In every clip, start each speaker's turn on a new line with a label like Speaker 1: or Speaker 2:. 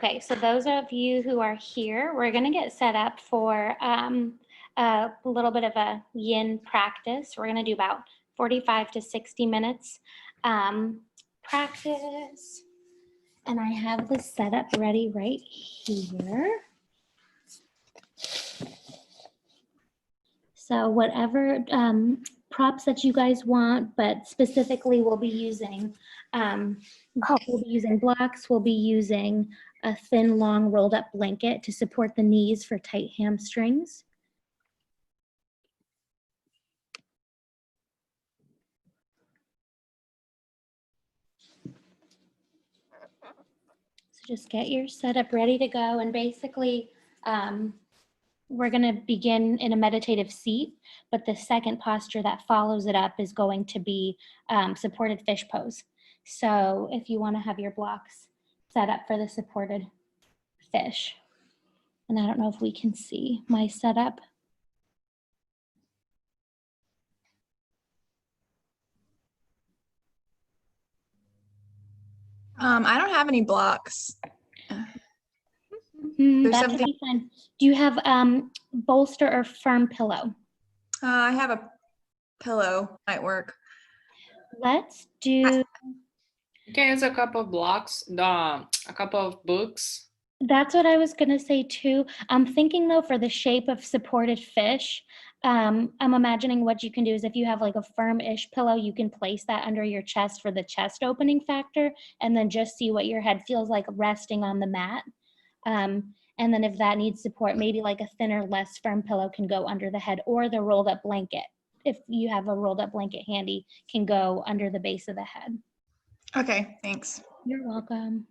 Speaker 1: Okay, so those of you who are here, we're going to get set up for a little bit of a yin practice. We're going to do about 45 to 60 minutes practice. And I have the setup ready right here. So whatever props that you guys want, but specifically we'll be using blocks, we'll be using a thin, long, rolled up blanket to support the knees for tight hamstrings. So just get your setup ready to go, and basically we're going to begin in a meditative seat, but the second posture that follows it up is going to be supported fish pose. So if you want to have your blocks set up for the supported fish. And I don't know if we can see my setup.
Speaker 2: I don't have any blocks.
Speaker 1: That should be fine. Do you have bolster or firm pillow?
Speaker 2: I have a pillow, might work.
Speaker 1: Let's do.
Speaker 3: You can use a couple of blocks, a couple of books.
Speaker 1: That's what I was gonna say too. I'm thinking though, for the shape of supported fish, I'm imagining what you can do is if you have like a firm-ish pillow, you can place that under your chest for the chest opening factor, and then just see what your head feels like resting on the mat. And then if that needs support, maybe like a thinner, less firm pillow can go under the head, or the rolled up blanket, if you have a rolled up blanket handy, can go under the base of the head.
Speaker 2: Okay, thanks.
Speaker 1: You're welcome.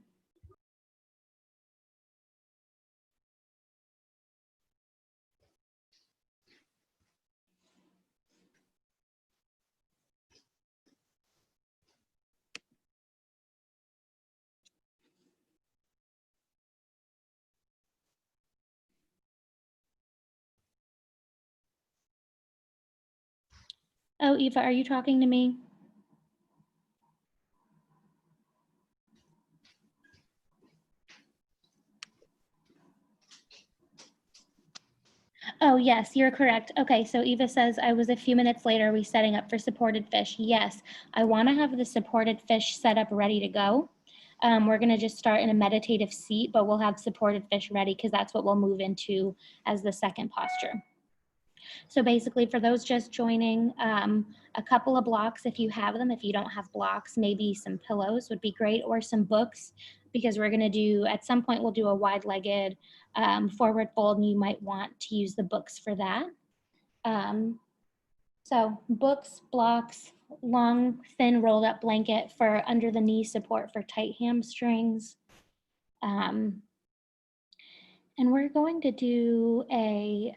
Speaker 1: Oh, Eva, are you talking to me? Oh, yes, you're correct. Okay, so Eva says, I was a few minutes later, are we setting up for supported fish? Yes, I want to have the supported fish set up ready to go. We're going to just start in a meditative seat, but we'll have supported fish ready because that's what we'll move into as the second posture. So basically, for those just joining, a couple of blocks if you have them. If you don't have blocks, maybe some pillows would be great, or some books, because we're going to do, at some point, we'll do a wide-legged forward fold, and you might want to use the books for that. So books, blocks, long, thin, rolled up blanket for under the knee support for tight hamstrings. And we're going to do a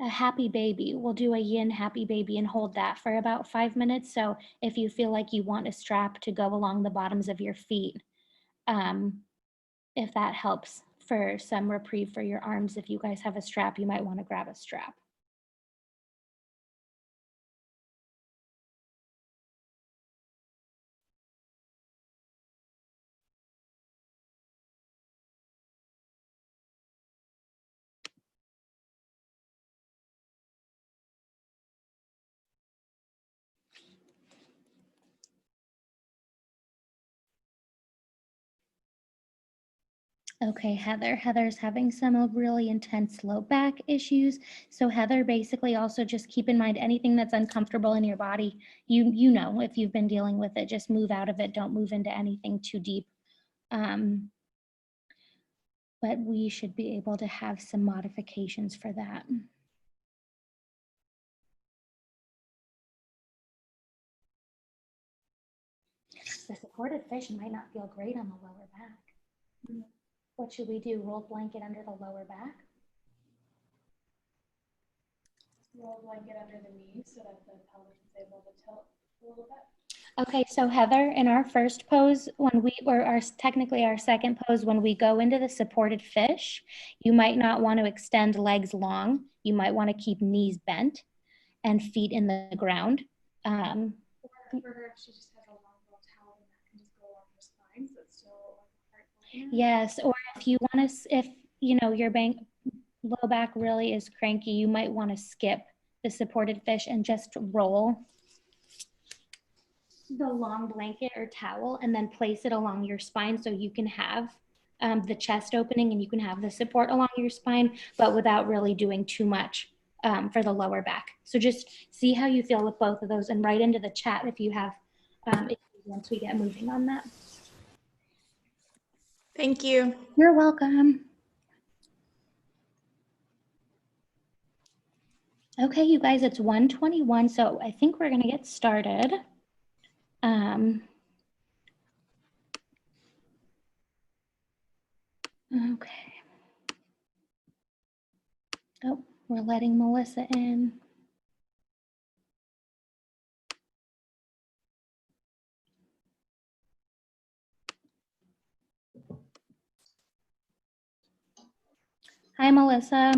Speaker 1: happy baby. We'll do a yin happy baby and hold that for about 5 minutes. So if you feel like you want a strap to go along the bottoms of your feet, if that helps for some reprieve for your arms, if you guys have a strap, you might want to grab a strap. Okay, Heather. Heather's having some really intense low back issues. So Heather, basically also just keep in mind anything that's uncomfortable in your body. You know, if you've been dealing with it, just move out of it. Don't move into anything too deep. But we should be able to have some modifications for that. The supported fish might not feel great on the lower back. What should we do? Roll blanket under the lower back?
Speaker 4: Roll blanket under the knees so that the pelvis is able to tilt a little bit.
Speaker 1: Okay, so Heather, in our first pose, technically our second pose, when we go into the supported fish, you might not want to extend legs long. You might want to keep knees bent and feet in the ground.
Speaker 4: For her, she just has a long little towel and that can just go along her spine, so it's still like a heart
Speaker 1: Yes, or if you want to, if you know your low back really is cranky, you might want to skip the supported fish and just roll the long blanket or towel and then place it along your spine so you can have the chest opening and you can have the support along your spine, but without really doing too much for the lower back. So just see how you feel with both of those and write into the chat if you have once we get moving on that.
Speaker 2: Thank you.
Speaker 1: You're welcome. Okay, you guys, it's 1:21, so I think we're gonna get started. Okay. Oh, we're letting Melissa in. Hi, Melissa.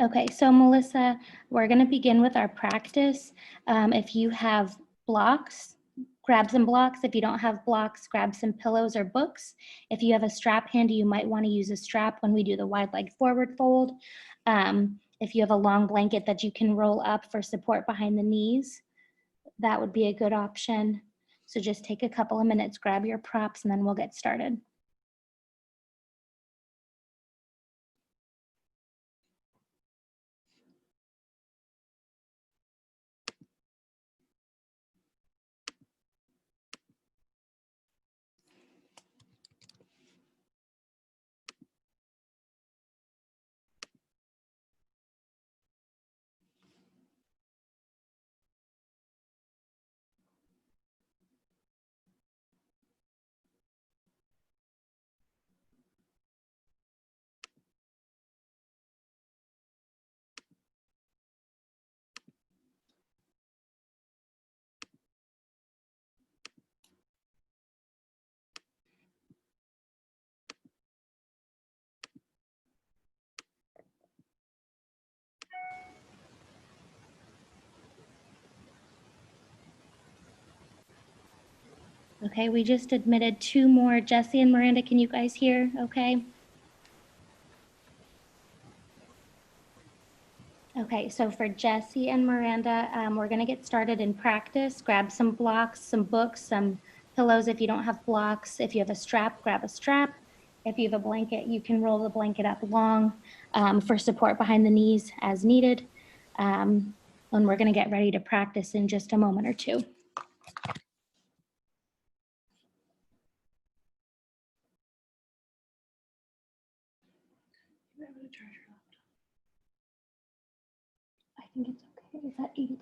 Speaker 1: Okay, so Melissa, we're going to begin with our practice. If you have blocks, grab some blocks. If you don't have blocks, grab some pillows or books. If you have a strap handy, you might want to use a strap when we do the wide leg forward fold. If you have a long blanket that you can roll up for support behind the knees, that would be a good option. So just take a couple of minutes, grab your props, and then we'll get started. Okay, we just admitted 2 more. Jesse and Miranda, can you guys hear okay? Okay, so for Jesse and Miranda, we're gonna get started in practice. Grab some blocks, some books, some pillows if you don't have blocks. If you have a strap, grab a strap. If you have a blanket, you can roll the blanket up long for support behind the knees as needed. And we're gonna get ready to practice in just a moment or two. I think it's okay. Is that 80%?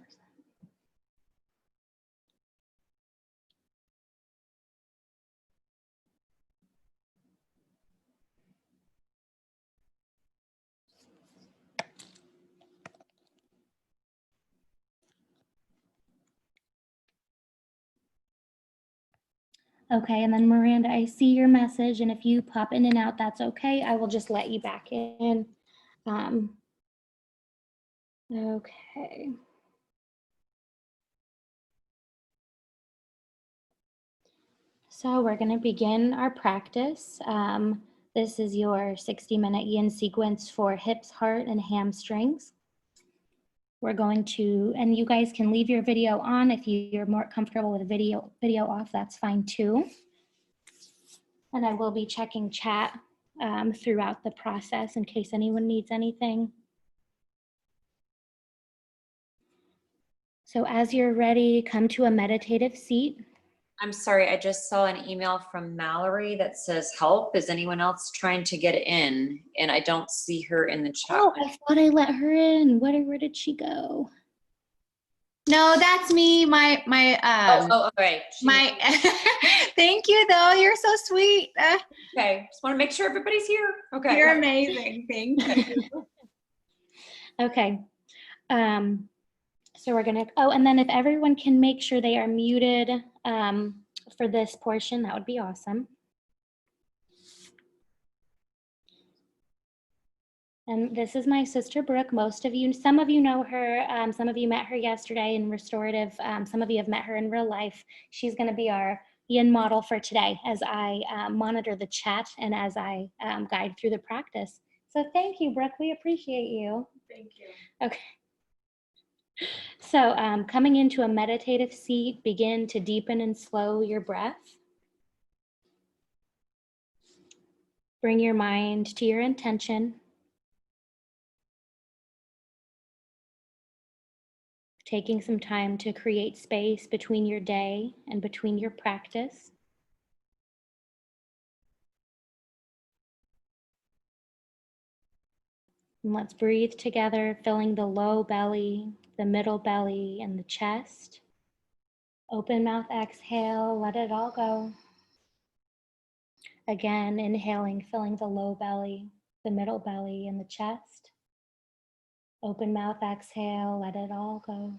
Speaker 1: Okay, and then Miranda, I see your message, and if you pop in and out, that's okay. I will just let you back in. Okay. So we're going to begin our practice. This is your 60-minute yin sequence for hips, heart, and hamstrings. We're going to, and you guys can leave your video on if you're more comfortable with video off, that's fine too. And I will be checking chat throughout the process in case anyone needs anything. So as you're ready, come to a meditative seat.
Speaker 5: I'm sorry, I just saw an email from Mallory that says help. Is anyone else trying to get in? And I don't see her in the chat.
Speaker 1: Oh, I thought I let her in. Where did she go?
Speaker 6: No, that's me. My
Speaker 5: all right.
Speaker 6: thank you though. You're so sweet.
Speaker 5: Okay, just want to make sure everybody's here. Okay.
Speaker 6: You're amazing. Thank you.
Speaker 1: Okay. So we're gonna, oh, and then if everyone can make sure they are muted for this portion, that would be awesome. And this is my sister Brooke. Some of you know her. Some of you met her yesterday in restorative. Some of you have met her in real life. She's going to be our yin model for today as I monitor the chat and as I guide through the practice. So thank you, Brooke. We appreciate you.
Speaker 4: Thank you.
Speaker 1: Okay. So coming into a meditative seat, begin to deepen and slow your breath. Bring your mind to your intention. Taking some time to create space between your day and between your practice. And let's breathe together, filling the low belly, the middle belly, and the chest. Open mouth, exhale, let it all go. Again, inhaling, filling the low belly, the middle belly, and the chest. Open mouth, exhale, let it all go.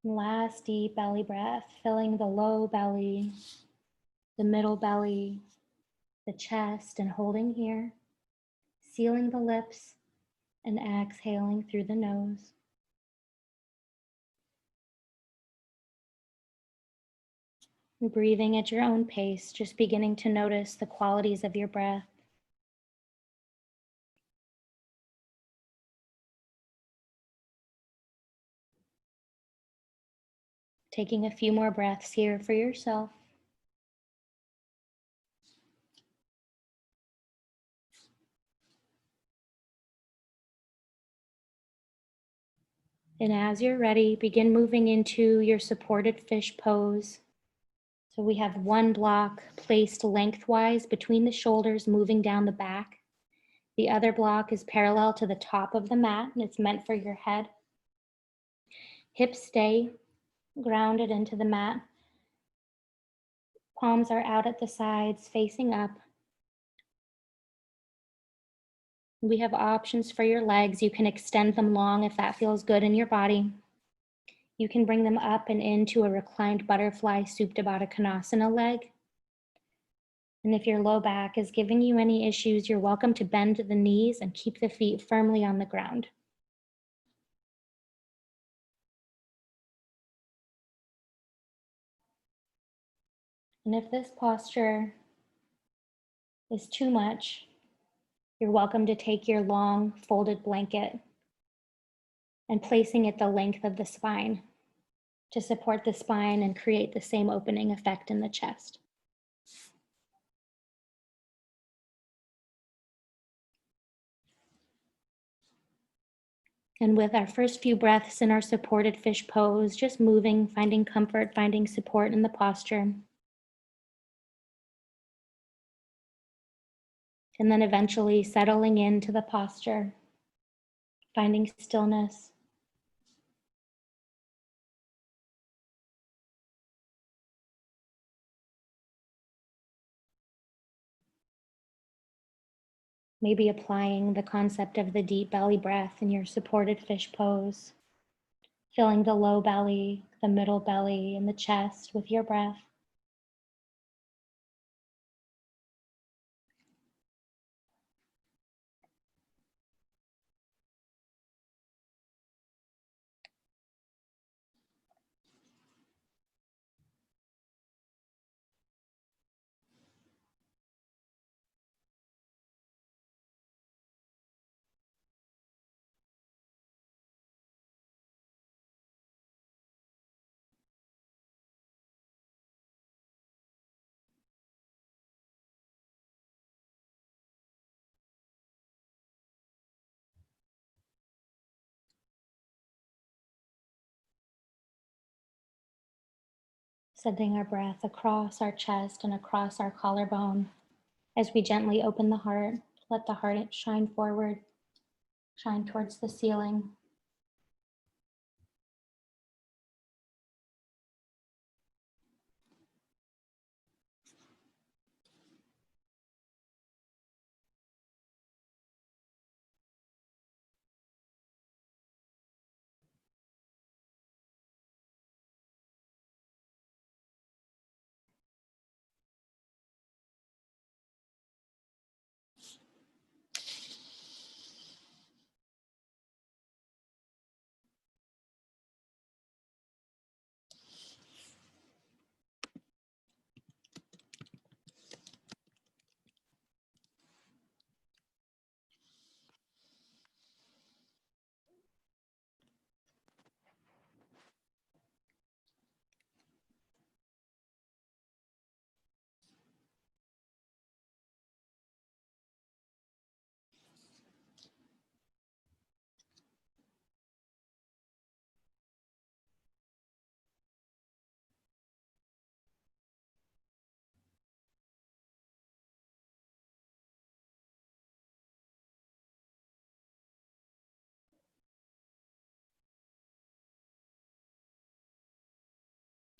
Speaker 1: Last deep belly breath, filling the low belly, the middle belly, the chest, and holding here. Sealing the lips and exhaling through the nose. Breathing at your own pace, just beginning to notice the qualities of your breath. Taking a few more breaths here for yourself. And as you're ready, begin moving into your supported fish pose. So we have one block placed lengthwise between the shoulders, moving down the back. The other block is parallel to the top of the mat, and it's meant for your head. Hips stay grounded into the mat. Palms are out at the sides, facing up. We have options for your legs. You can extend them long if that feels good in your body. You can bring them up and into a reclined butterfly Supta Baddha Konasana leg. And if your low back is giving you any issues, you're welcome to bend the knees and keep the feet firmly on the ground. And if this posture is too much, you're welcome to take your long folded blanket and placing it the length of the spine to support the spine and create the same opening effect in the chest. And with our first few breaths in our supported fish pose, just moving, finding comfort, finding support in the posture. And then eventually settling into the posture, finding stillness. Maybe applying the concept of the deep belly breath in your supported fish pose, filling the low belly, the middle belly, and the chest with your breath. Sending our breath across our chest and across our collarbone as we gently open the heart. Let the heart shine forward, shine towards the ceiling.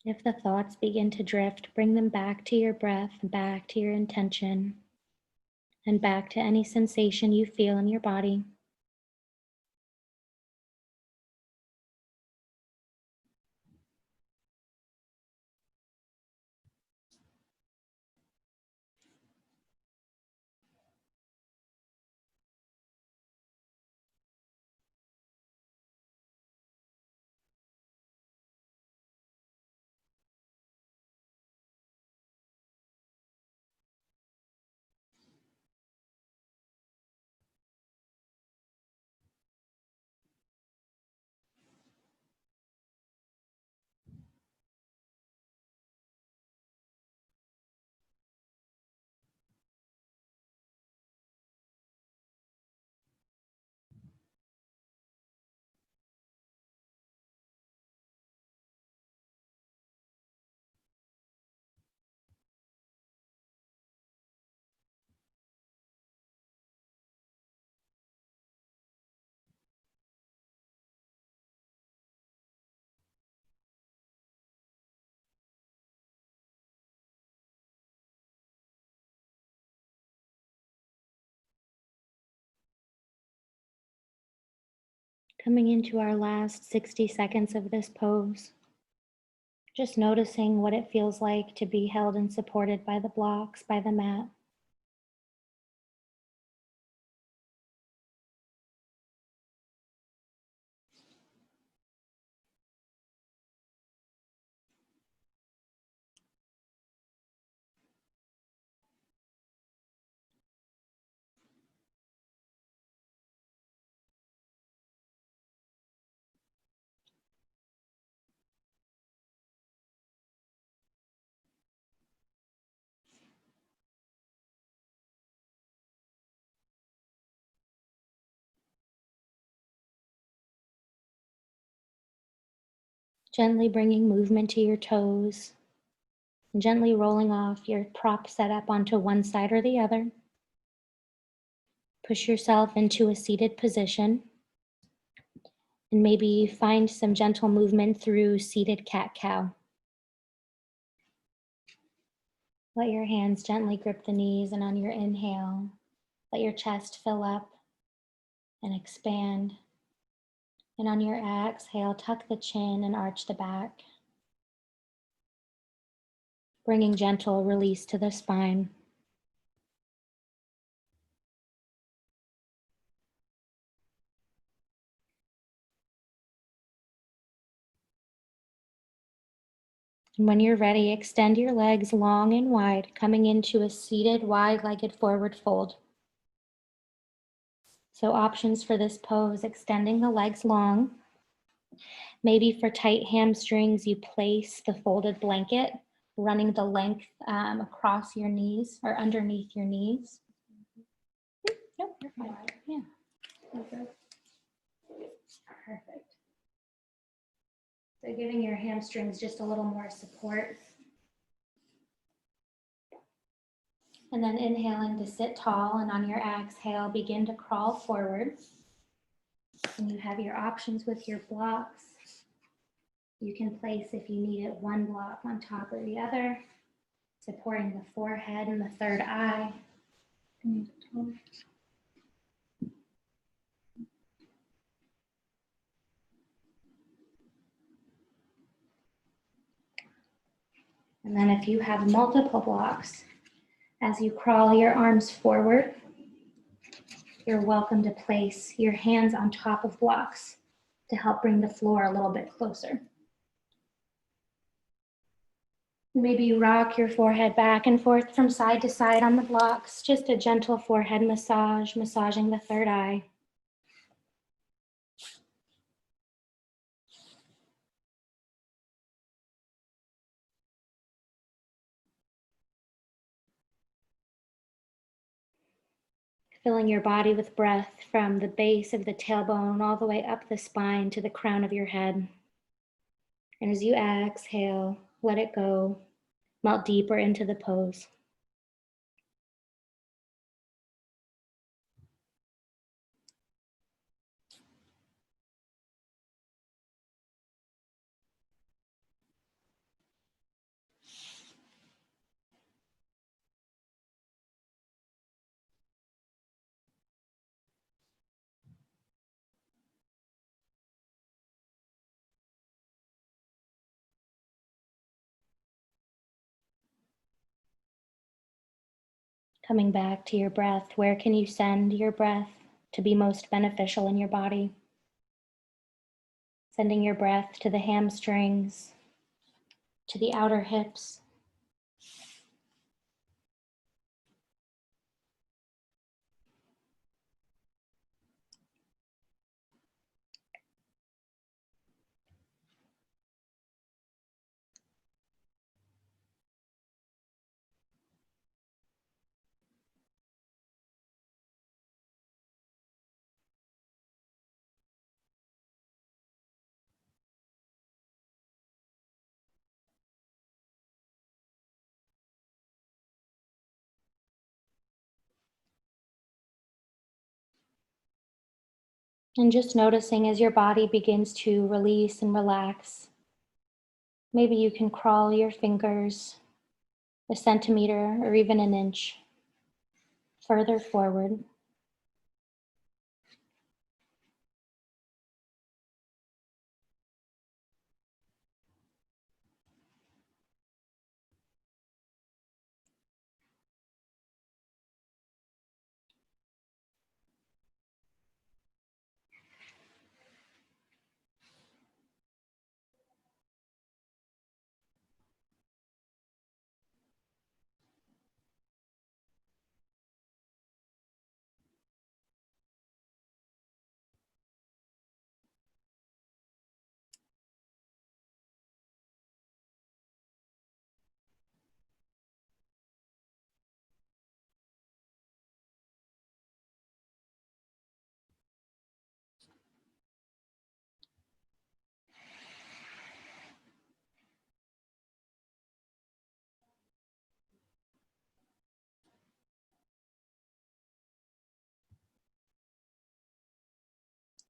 Speaker 1: If the thoughts begin to drift, bring them back to your breath, back to your intention, and back to any sensation you feel in your body. Coming into our last 60 seconds of this pose, just noticing what it feels like to be held and supported by the blocks, by the mat. Gently bringing movement to your toes, and gently rolling off your prop setup onto one side or the other. Push yourself into a seated position, and maybe find some gentle movement through seated cat-cow. Let your hands gently grip the knees, and on your inhale, let your chest fill up and expand. And on your exhale, tuck the chin and arch the back, bringing gentle release to the spine. And when you're ready, extend your legs long and wide, coming into a seated, wide-legged forward fold. So options for this pose: extending the legs long. Maybe for tight hamstrings, you place the folded blanket, running the length across your knees or underneath your knees. Nope, you're fine. Yeah. Perfect. So giving your hamstrings just a little more support. And then inhaling to sit tall, and on your exhale, begin to crawl forward. And you have your options with your blocks. You can place, if you need it, one block on top of the other, supporting the forehead and the third eye. And then if you have multiple blocks, as you crawl your arms forward, you're welcome to place your hands on top of blocks to help bring the floor a little bit closer. Maybe you rock your forehead back and forth from side to side on the blocks, just a gentle forehead massage, massaging the third eye. Filling your body with breath from the base of the tailbone all the way up the spine to the crown of your head. And as you exhale, let it go, melt deeper into the pose. Coming back to your breath, where can you send your breath to be most beneficial in your body? Sending your breath to the hamstrings, to the outer hips. And just noticing as your body begins to release and relax, maybe you can crawl your fingers a centimeter or even an inch further forward.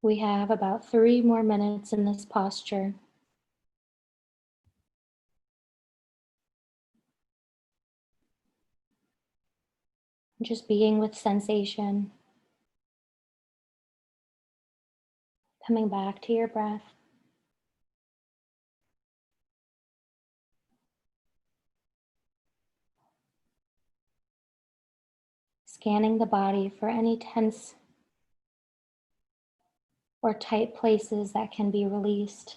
Speaker 1: We have about 3 more minutes in this posture. Just being with sensation. Coming back to your breath. Scanning the body for any tense or tight places that can be released.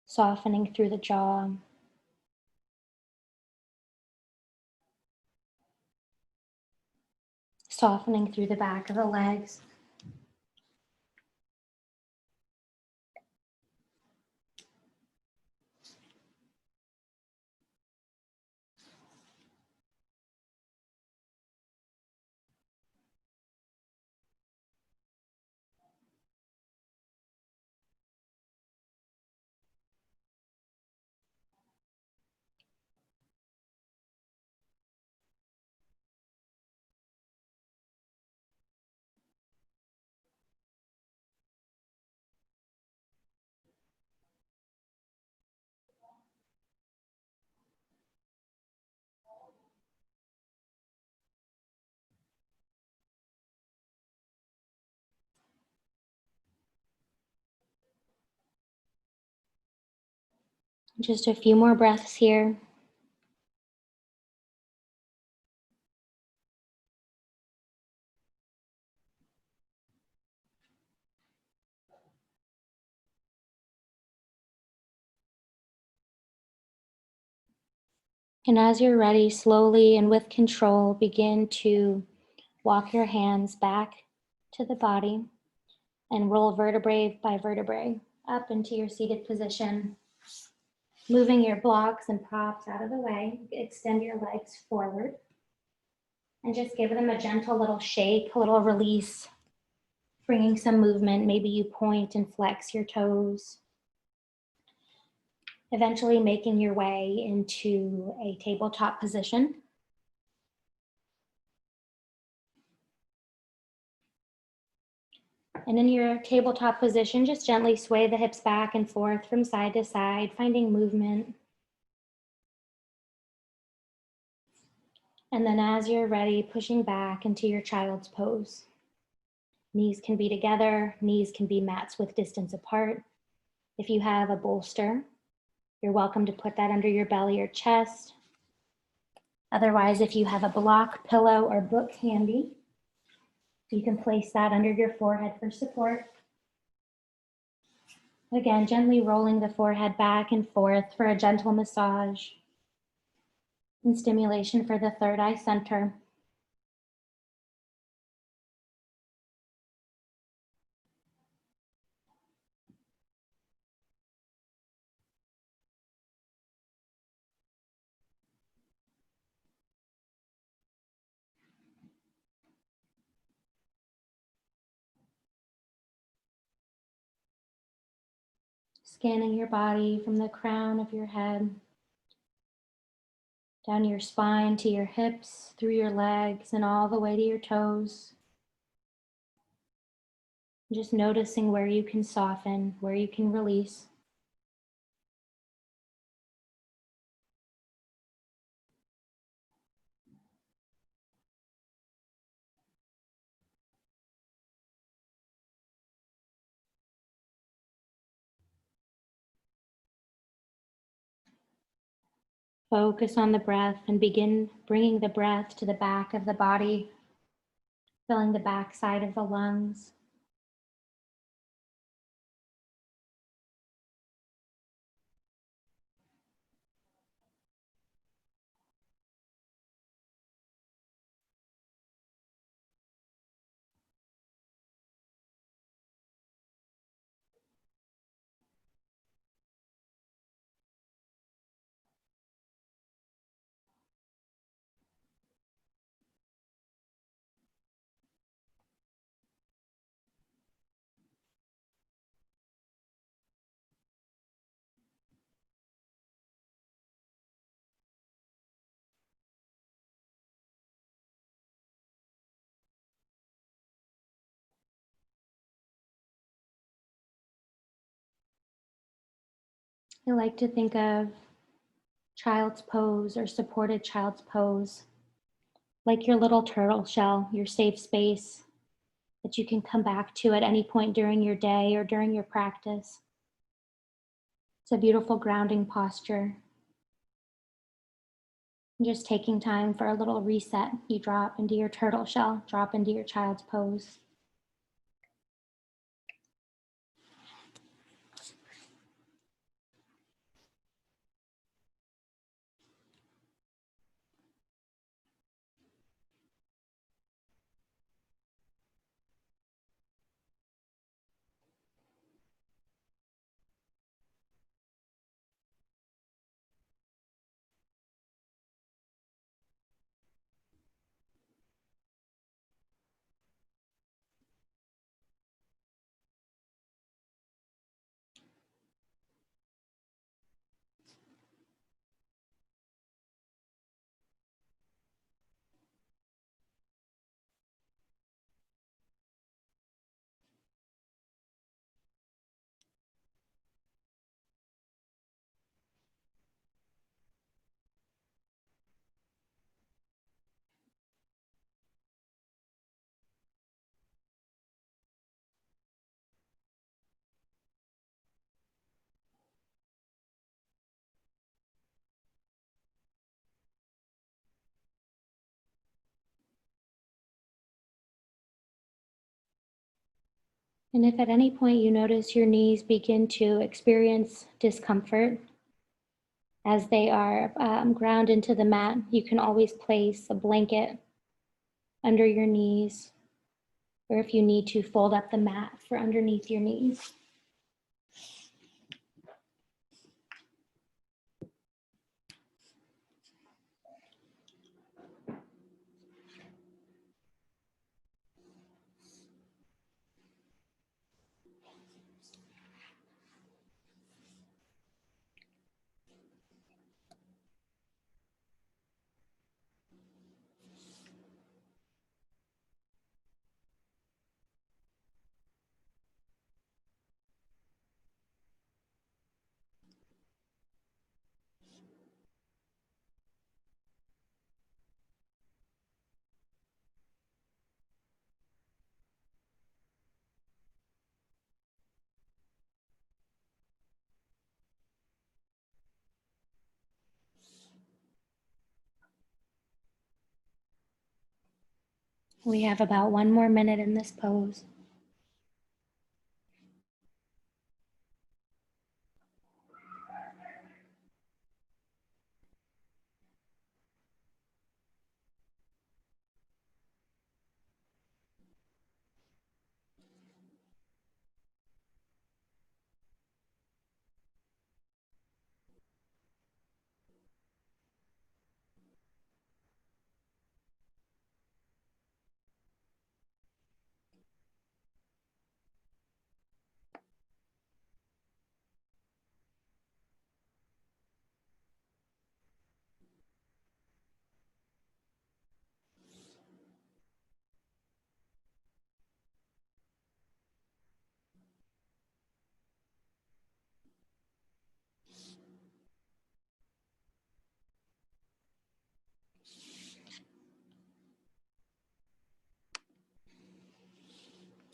Speaker 1: Softening through the jaw. Softening through the back of the legs. Just a few more breaths here. And as you're ready, slowly and with control, begin to walk your hands back to the body and roll vertebrae by vertebrae up into your seated position. Moving your blocks and props out of the way, extend your legs forward and just give them a gentle little shake, a little release, bringing some movement. Maybe you point and flex your toes. Eventually making your way into a tabletop position. And in your tabletop position, just gently sway the hips back and forth from side to side, finding movement. And then as you're ready, pushing back into your child's pose. Knees can be together, knees can be mats with distance apart. If you have a bolster, you're welcome to put that under your belly or chest. Otherwise, if you have a block, pillow, or book handy, you can place that under your forehead for support. Again, gently rolling the forehead back and forth for a gentle massage and stimulation for the third eye center. Scanning your body from the crown of your head, down your spine to your hips, through your legs, and all the way to your toes. Just noticing where you can soften, where you can release. Focus on the breath and begin bringing the breath to the back of the body, filling the back side of the lungs. I like to think of child's pose or supported child's pose, like your little turtle shell, your safe space that you can come back to at any point during your day or during your practice. It's a beautiful grounding posture. And just taking time for a little reset. You drop into your turtle shell, drop into your child's pose. And if at any point you notice your knees begin to experience discomfort as they are ground into the mat, you can always place a blanket under your knees, or if you need to, fold up the mat for underneath your knees. We have about 1 more minute in this pose.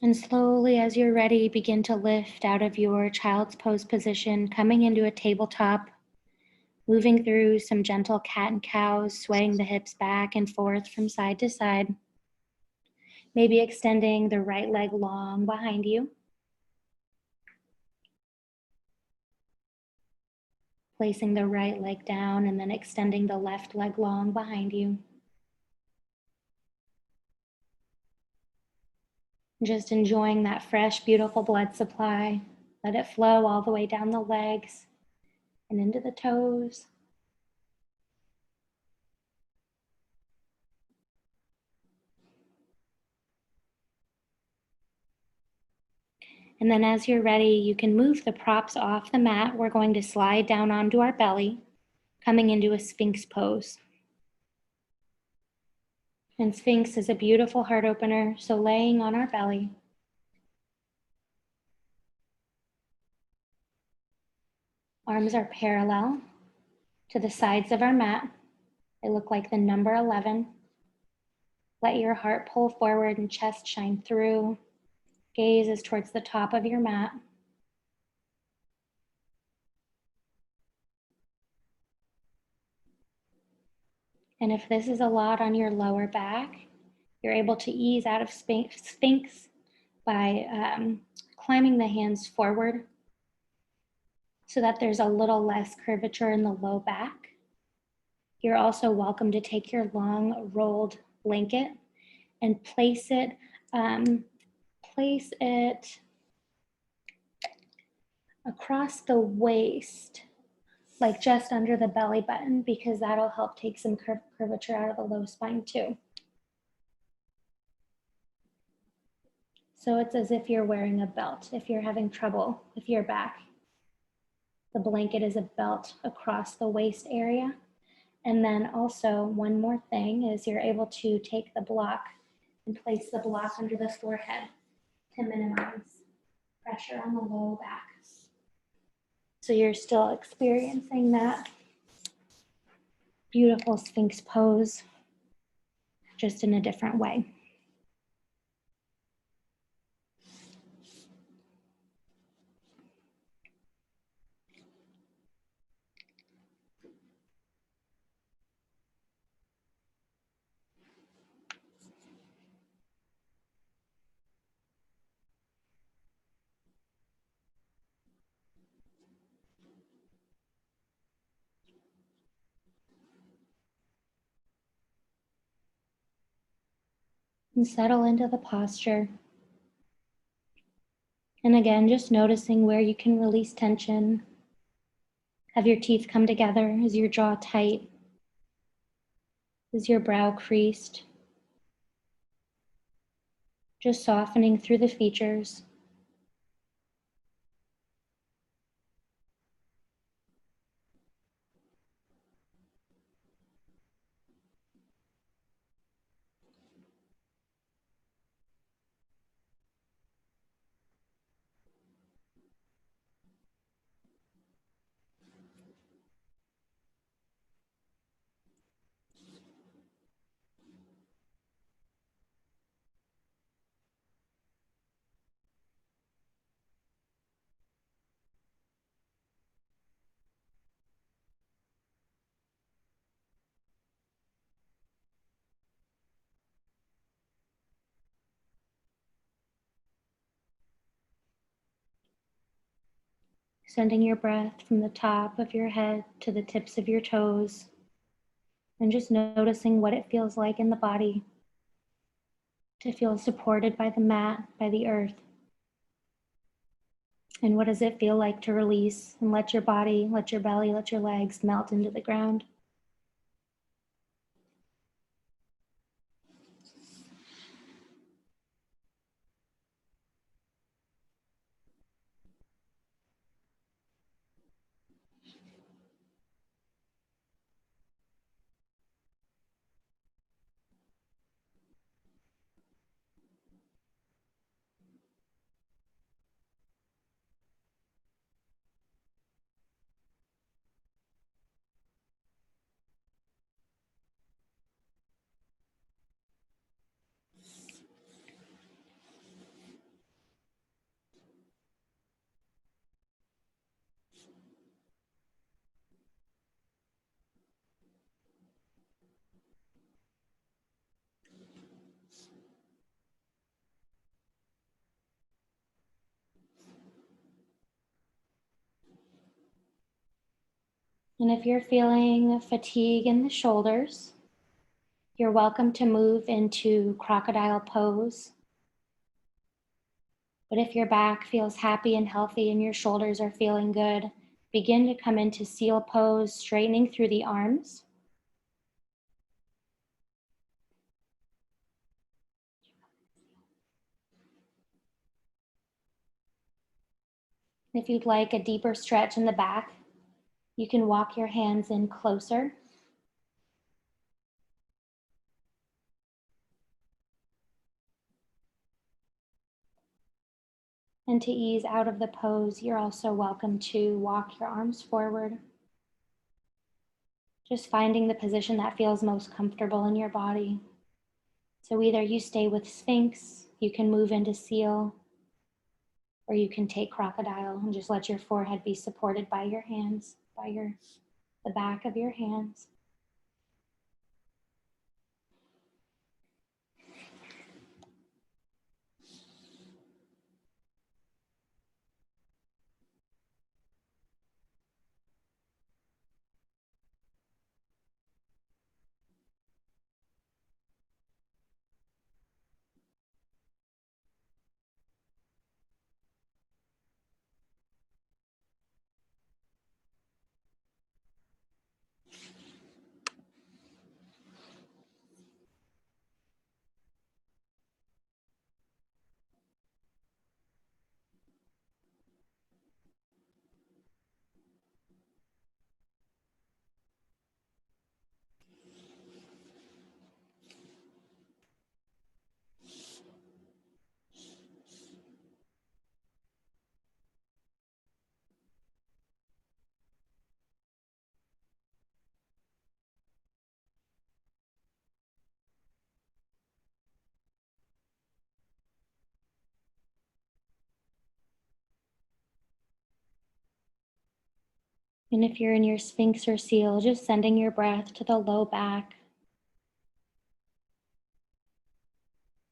Speaker 1: And slowly, as you're ready, begin to lift out of your child's pose position, coming into a tabletop, moving through some gentle cat and cows, swaying the hips back and forth from side to side. Maybe extending the right leg long behind you. Placing the right leg down and then extending the left leg long behind you. Just enjoying that fresh, beautiful blood supply. Let it flow all the way down the legs and into the toes. And then as you're ready, you can move the props off the mat. We're going to slide down onto our belly, coming into a Sphinx pose. And Sphinx is a beautiful heart opener, so laying on our belly. Arms are parallel to the sides of our mat. They look like the number 11. Let your heart pull forward and chest shine through. Gaze is towards the top of your mat. And if this is a lot on your lower back, you're able to ease out of Sphinx by climbing the hands forward so that there's a little less curvature in the low back. You're also welcome to take your long rolled blanket and place it across the waist, like just under the belly button, because that'll help take some curvature out of the low spine too. So it's as if you're wearing a belt. If you're having trouble with your back, the blanket is a belt across the waist area. And then also one more thing is you're able to take the block and place the block under the forehead to minimize pressure on the low back. So you're still experiencing that beautiful Sphinx pose, just in a different way. And settle into the posture. And again, just noticing where you can release tension. Have your teeth come together? Is your jaw tight? Is your brow creased? Just softening through the features. Sending your breath from the top of your head to the tips of your toes, and just noticing what it feels like in the body to feel supported by the mat, by the earth. And what does it feel like to release and let your body, let your belly, let your legs melt into the ground? And if you're feeling fatigue in the shoulders, you're welcome to move into crocodile pose. But if your back feels happy and healthy and your shoulders are feeling good, begin to come into seal pose, straightening through the arms. If you'd like a deeper stretch in the back, you can walk your hands in closer. And to ease out of the pose, you're also welcome to walk your arms forward. Just finding the position that feels most comfortable in your body. So either you stay with Sphinx, you can move into seal, or you can take crocodile and just let your forehead be supported by your hands, by the back of your hands. And if you're in your Sphinx or seal, just sending your breath to the low back.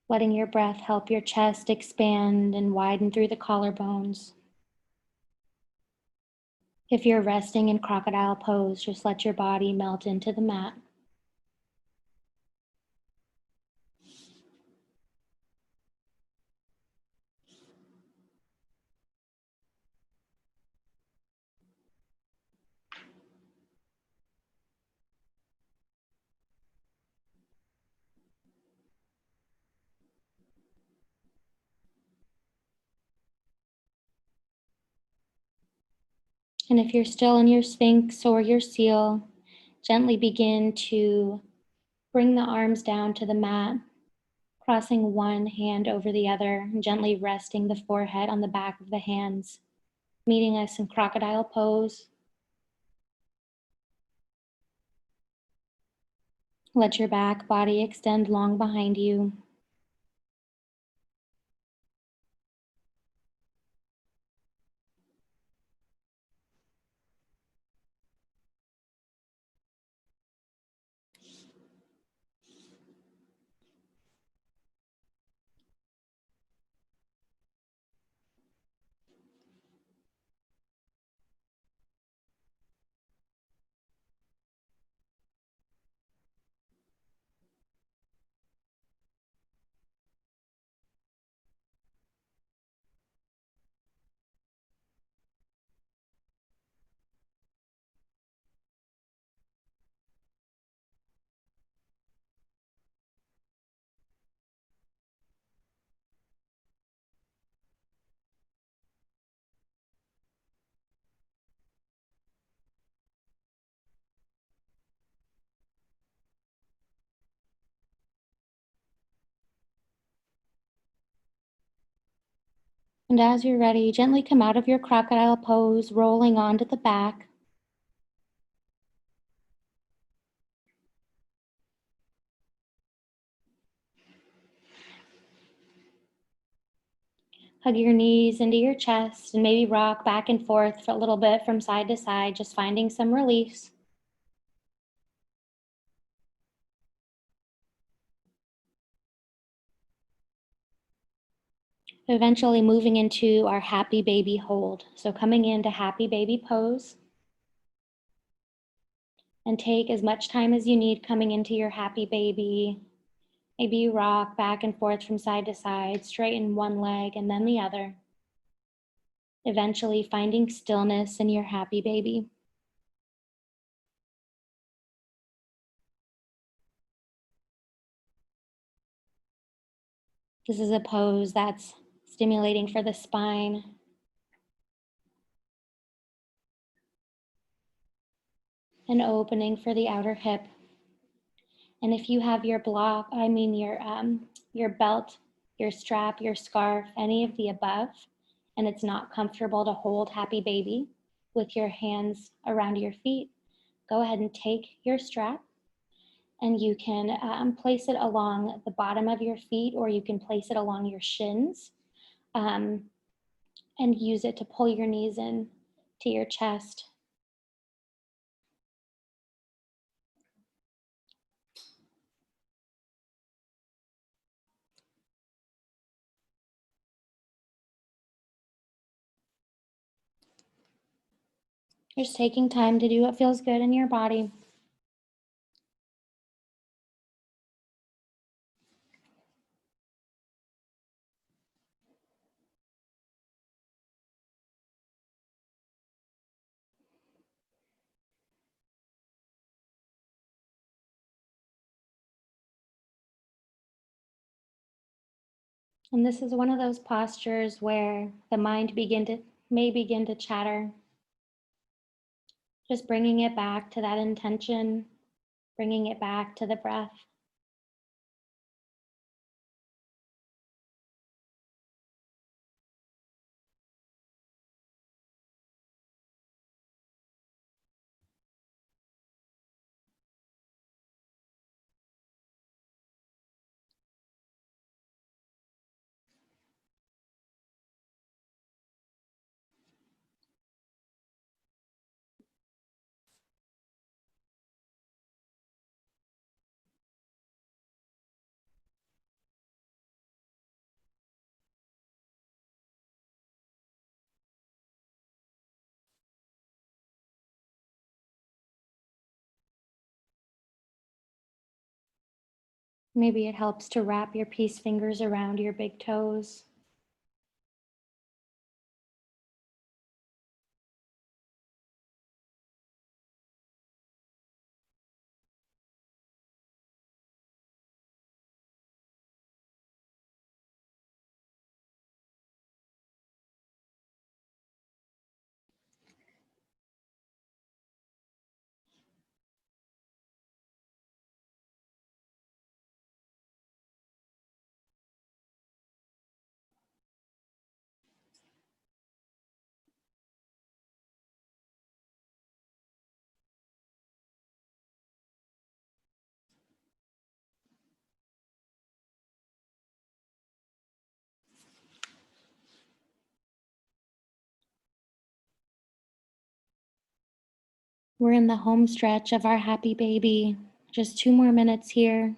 Speaker 1: Letting your breath help your chest expand and widen through the collarbones. If you're resting in crocodile pose, just let your body melt into the mat. And if you're still in your Sphinx or your seal, gently begin to bring the arms down to the mat, crossing one hand over the other, and gently resting the forehead on the back of the hands, meeting us in crocodile pose. Let your back body extend long behind you. And as you're ready, gently come out of your crocodile pose, rolling onto the back. Hug your knees into your chest and maybe rock back and forth for a little bit from side to side, just finding some release. Eventually moving into our happy baby hold. So coming into happy baby pose. And take as much time as you need coming into your happy baby. Maybe you rock back and forth from side to side, straighten one leg and then the other. Eventually finding stillness in your happy baby. This is a pose that's stimulating for the spine. And opening for the outer hip. And if you have your your belt, your strap, your scarf, any of the above, and it's not comfortable to hold happy baby with your hands around your feet, go ahead and take your strap and you can place it along the bottom of your feet, or you can place it along your shins and use it to pull your knees in to your chest. Just taking time to do what feels good in your body. And this is one of those postures where the mind may begin to chatter. Just bringing it back to that intention, bringing it back to the breath. Maybe it helps to wrap your peace fingers around your big toes. We're in the home stretch of our happy baby. Just 2 more minutes here.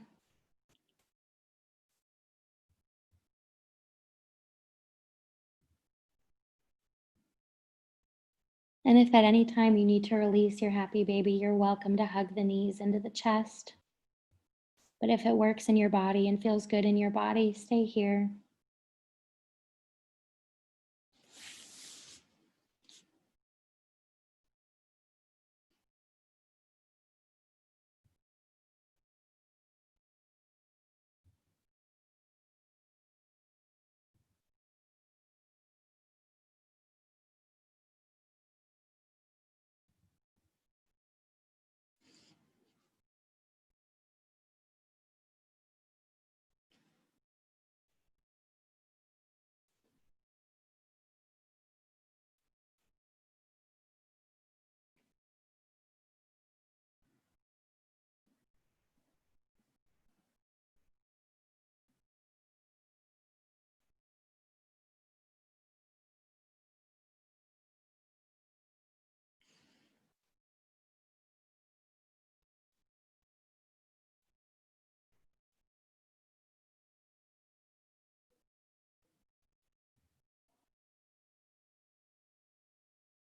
Speaker 1: And if at any time you need to release your happy baby, you're welcome to hug the knees into the chest. But if it works in your body and feels good in your body, stay here.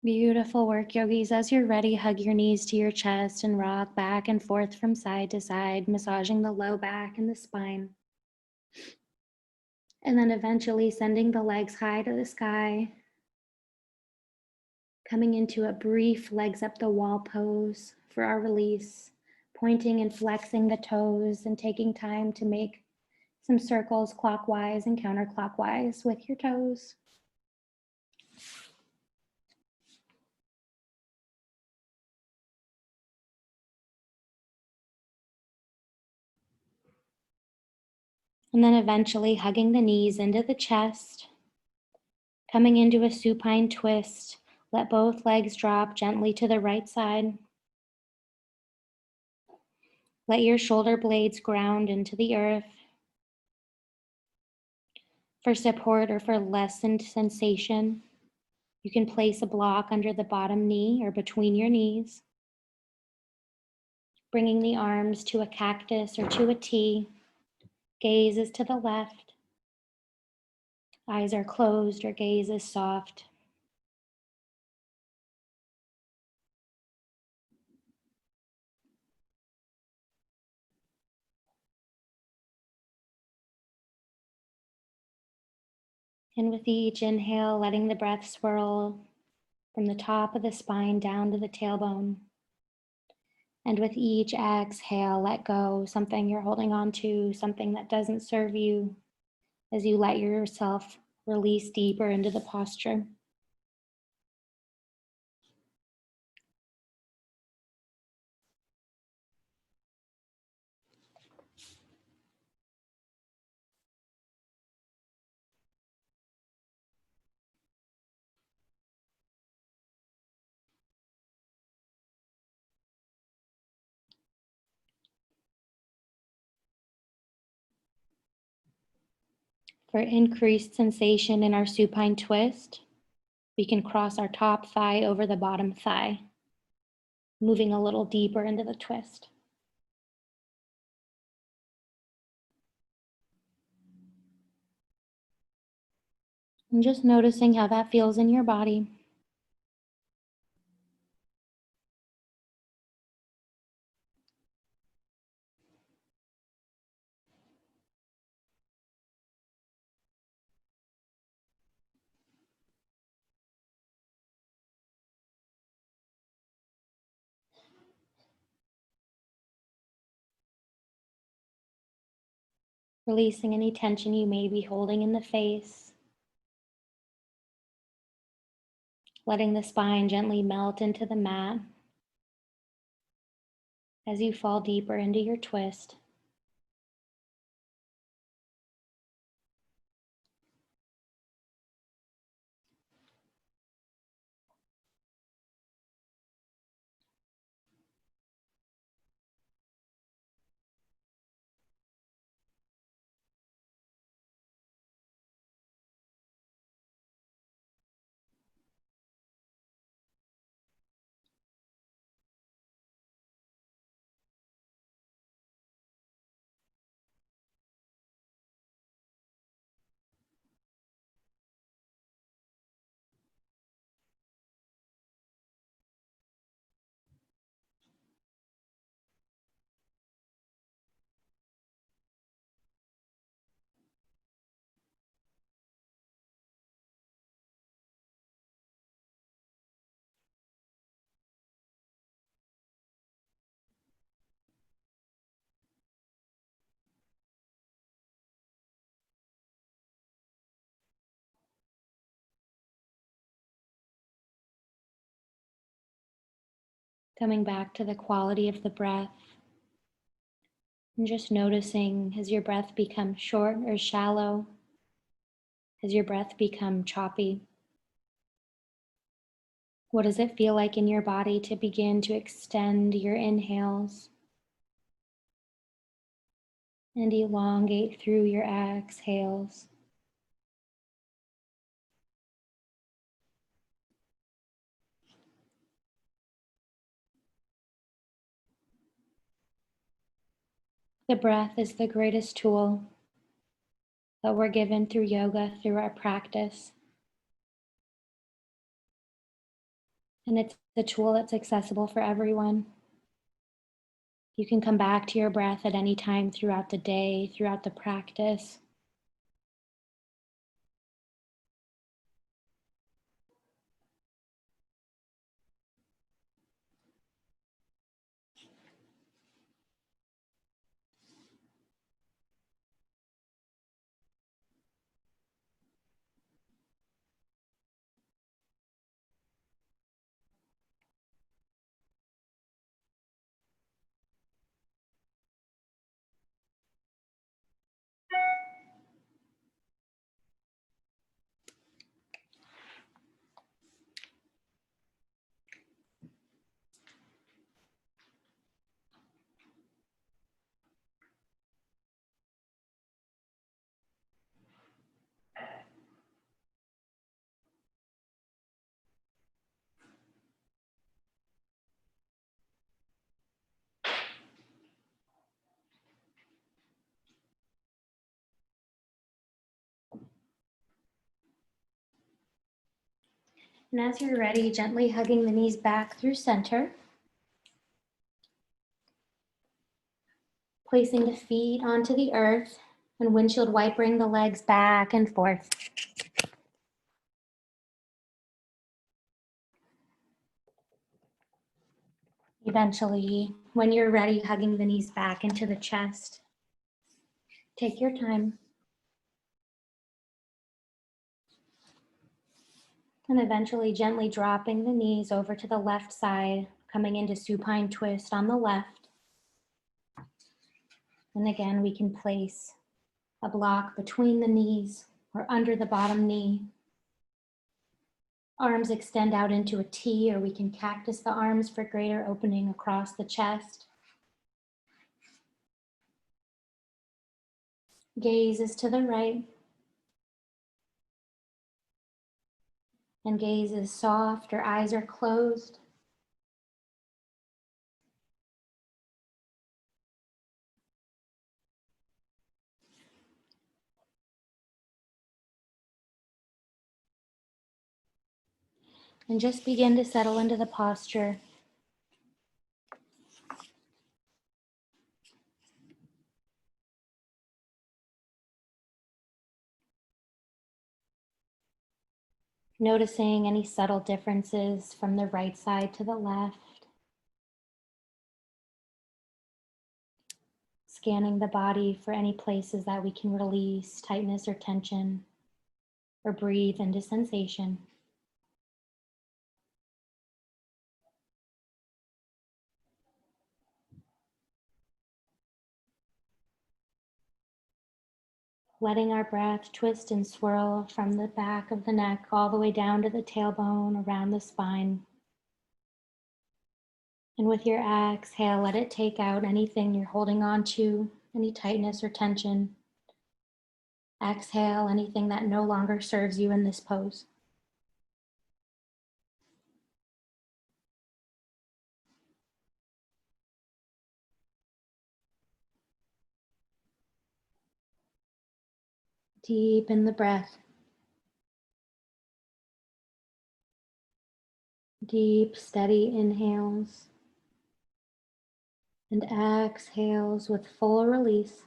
Speaker 1: Beautiful work, yogis. As you're ready, hug your knees to your chest and rock back and forth from side to side, massaging the low back and the spine. And then eventually sending the legs high to the sky, coming into a brief legs up the wall pose for our release, pointing and flexing the toes and taking time to make some circles clockwise and counterclockwise with your toes. And then eventually hugging the knees into the chest, coming into a supine twist. Let both legs drop gently to the right side. Let your shoulder blades ground into the earth. For support or for lessened sensation, you can place a block under the bottom knee or between your knees, bringing the arms to a cactus or to a T. Gaze is to the left. Eyes are closed or gaze is soft. And with each inhale, letting the breath swirl from the top of the spine down to the tailbone. And with each exhale, let go something you're holding on to, something that doesn't serve you, as you let yourself release deeper into the posture. For increased sensation in our supine twist, we can cross our top thigh over the bottom thigh, moving a little deeper into the twist. And just noticing how that feels in your body. Releasing any tension you may be holding in the face. Letting the spine gently melt into the mat as you fall deeper into your twist. Coming back to the quality of the breath. And just noticing, has your breath become short or shallow? Has your breath become choppy? What does it feel like in your body to begin to extend your inhales and elongate through your exhales? The breath is the greatest tool that we're given through yoga, through our practice. And it's a tool that's accessible for everyone. You can come back to your breath at any time throughout the day, throughout the practice. And as you're ready, gently hugging the knees back through center. Placing the feet onto the earth and windshield wipering the legs back and forth. Eventually, when you're ready, hugging the knees back into the chest. Take your time. And eventually gently dropping the knees over to the left side, coming into supine twist on the left. And again, we can place a block between the knees or under the bottom knee. Arms extend out into a T, or we can cactus the arms for greater opening across the chest. Gaze is to the right. And gaze is soft or eyes are closed. And just begin to settle into the posture. Noticing any subtle differences from the right side to the left. Scanning the body for any places that we can release tightness or tension, or breathe into sensation. Letting our breath twist and swirl from the back of the neck all the way down to the tailbone, around the spine. And with your exhale, let it take out anything you're holding on to, any tightness or tension. Exhale anything that no longer serves you in this pose. Deepen the breath. Deep, steady inhales and exhales with full release.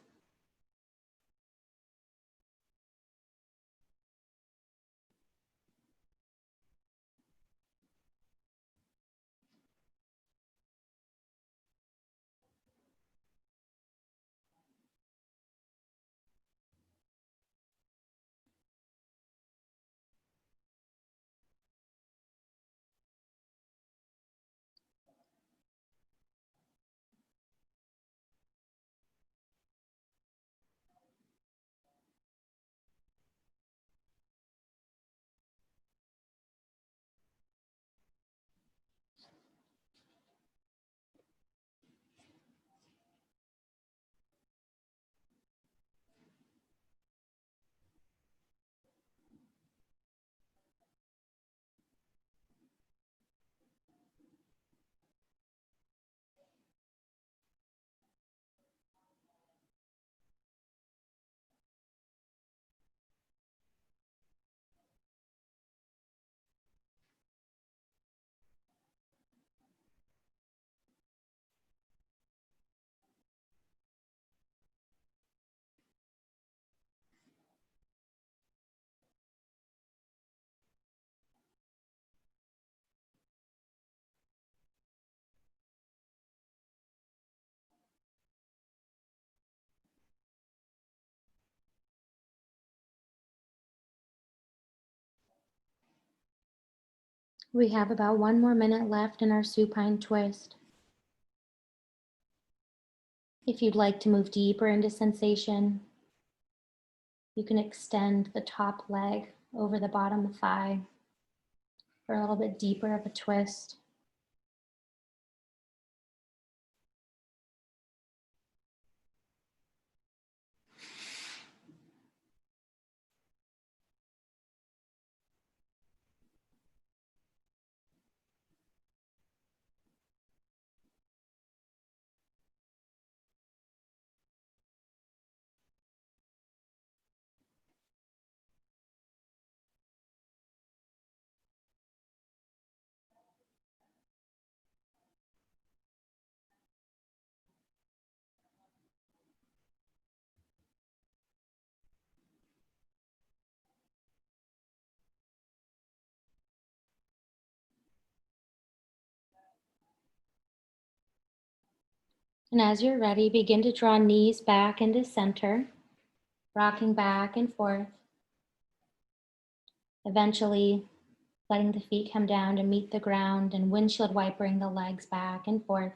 Speaker 1: We have about 1 more minute left in our supine twist. If you'd like to move deeper into sensation, you can extend the top leg over the bottom thigh for a little bit deeper of a twist. And as you're ready, begin to draw knees back into center, rocking back and forth. Eventually, letting the feet come down to meet the ground and windshield wipering the legs back and forth.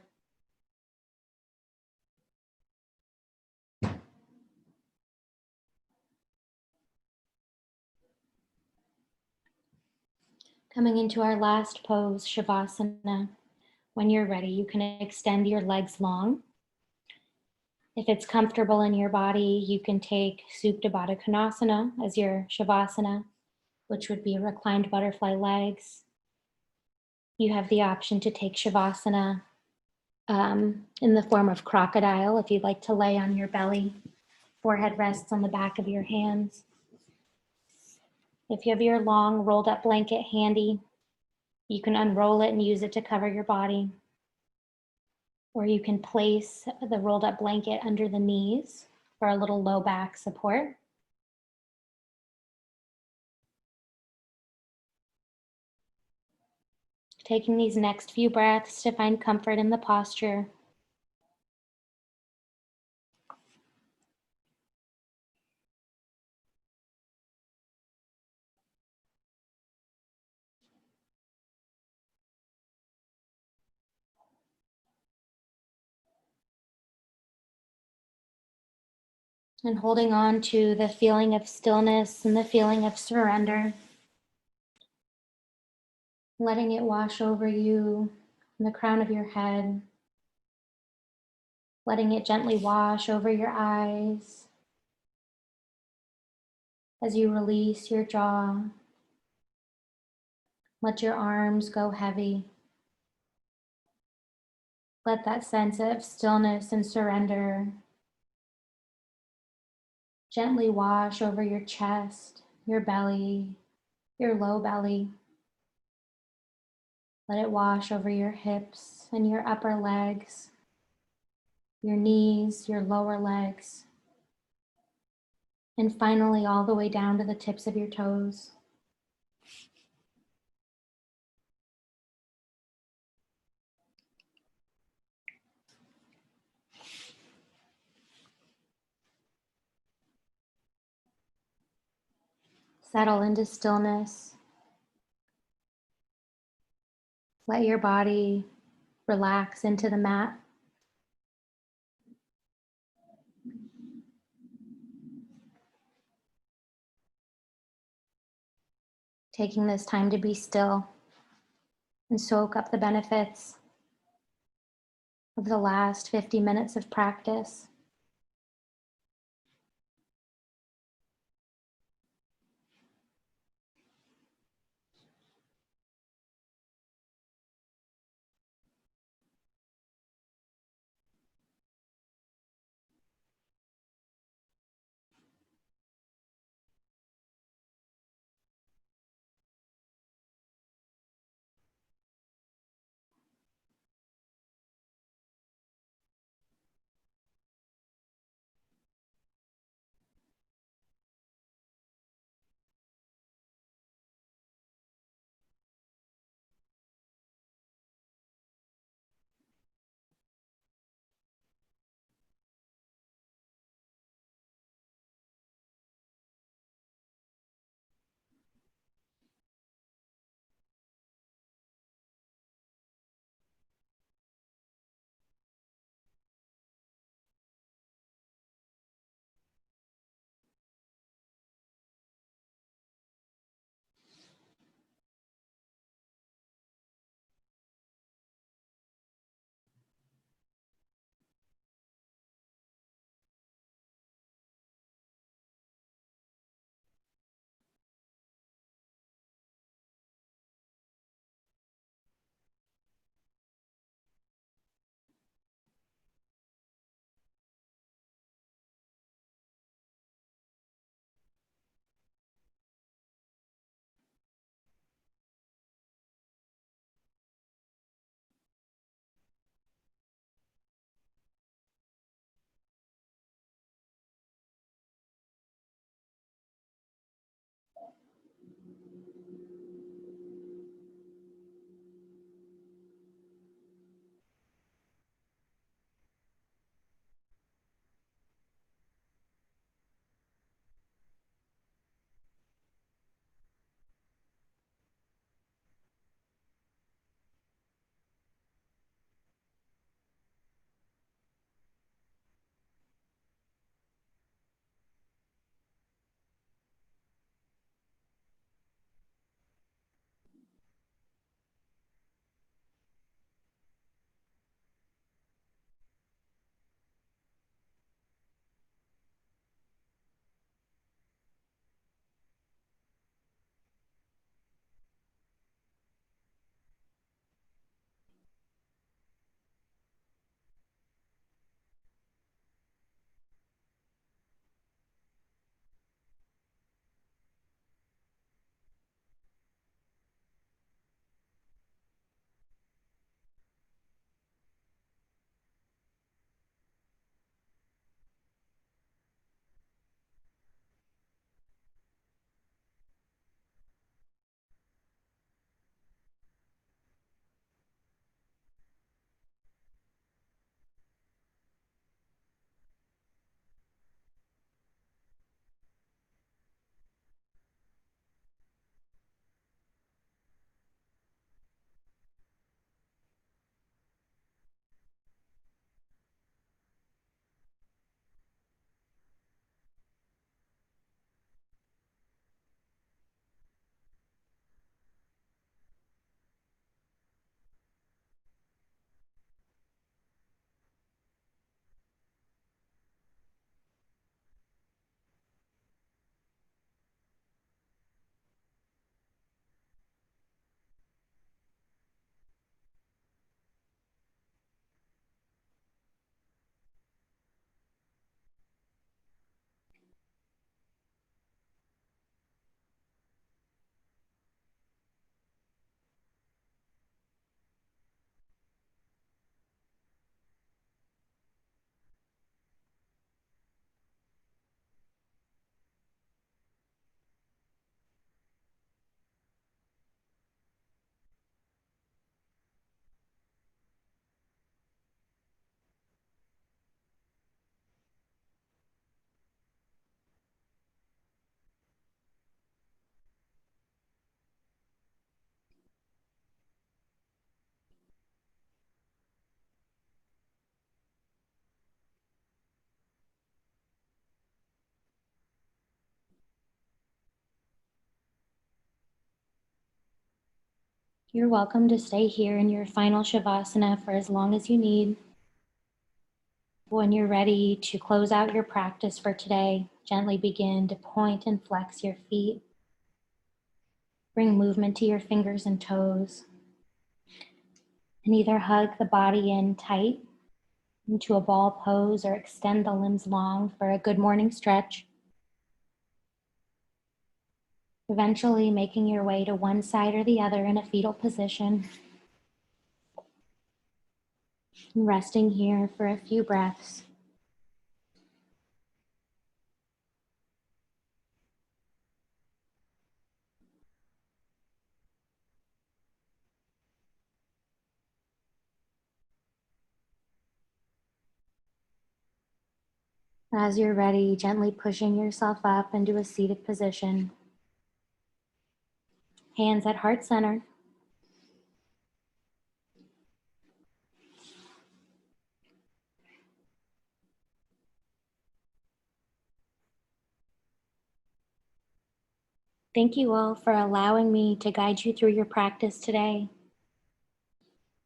Speaker 1: Coming into our last pose, Shavasana. When you're ready, you can extend your legs long. If it's comfortable in your body, you can take Supta Baddha Konasana as your Shavasana, which would be reclined butterfly legs. You have the option to take Shavasana in the form of crocodile if you'd like to lay on your belly. Forehead rests on the back of your hands. If you have your long rolled up blanket handy, you can unroll it and use it to cover your body. Or you can place the rolled up blanket under the knees for a little low back support. Taking these next few breaths to find comfort in the posture. And holding on to the feeling of stillness and the feeling of surrender. Letting it wash over you from the crown of your head. Letting it gently wash over your eyes as you release your jaw. Let your arms go heavy. Let that sense of stillness and surrender gently wash over your chest, your belly, your low belly. Let it wash over your hips and your upper legs, your knees, your lower legs, and finally all the way down to the tips of your toes. Settle into stillness. Let your body relax into the mat. Taking this time to be still and soak up the benefits of the last 50 minutes of practice. You're welcome to stay here in your final Shavasana for as long as you need. When you're ready to close out your practice for today, gently begin to point and flex your feet. Bring movement to your fingers and toes. And either hug the body in tight into a ball pose or extend the limbs long for a good morning stretch. Eventually making your way to one side or the other in a fetal position. And resting here for a few breaths. As you're ready, gently pushing yourself up into a seated position. Hands at heart center. Thank you all for allowing me to guide you through your practice today.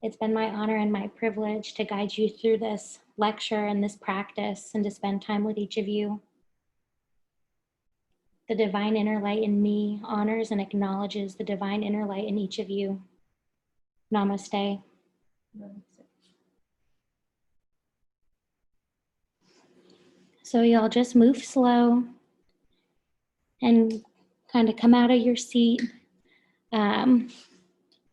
Speaker 1: It's been my honor and my privilege to guide you through this lecture and this practice and to spend time with each of you. The divine inner light in me honors and acknowledges the divine inner light in each of you. Namaste. So y'all just move slow and kind of come out of your seat.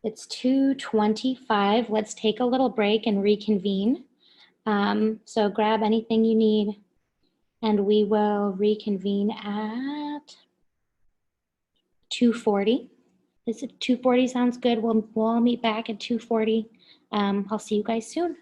Speaker 1: It's 2:25. Let's take a little break and reconvene. So grab anything you need and we will reconvene at 2:40. Is it 2:40 sounds good? We'll all meet back at 2:40. I'll see you guys soon.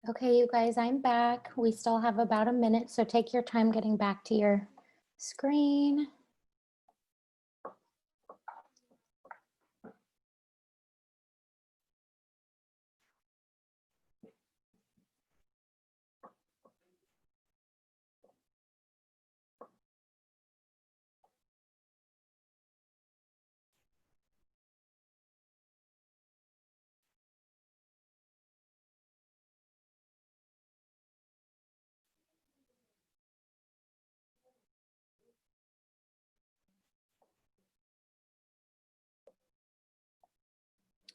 Speaker 1: Okay, you guys, I'm back. We still have about a minute, so take your time getting back to your screen.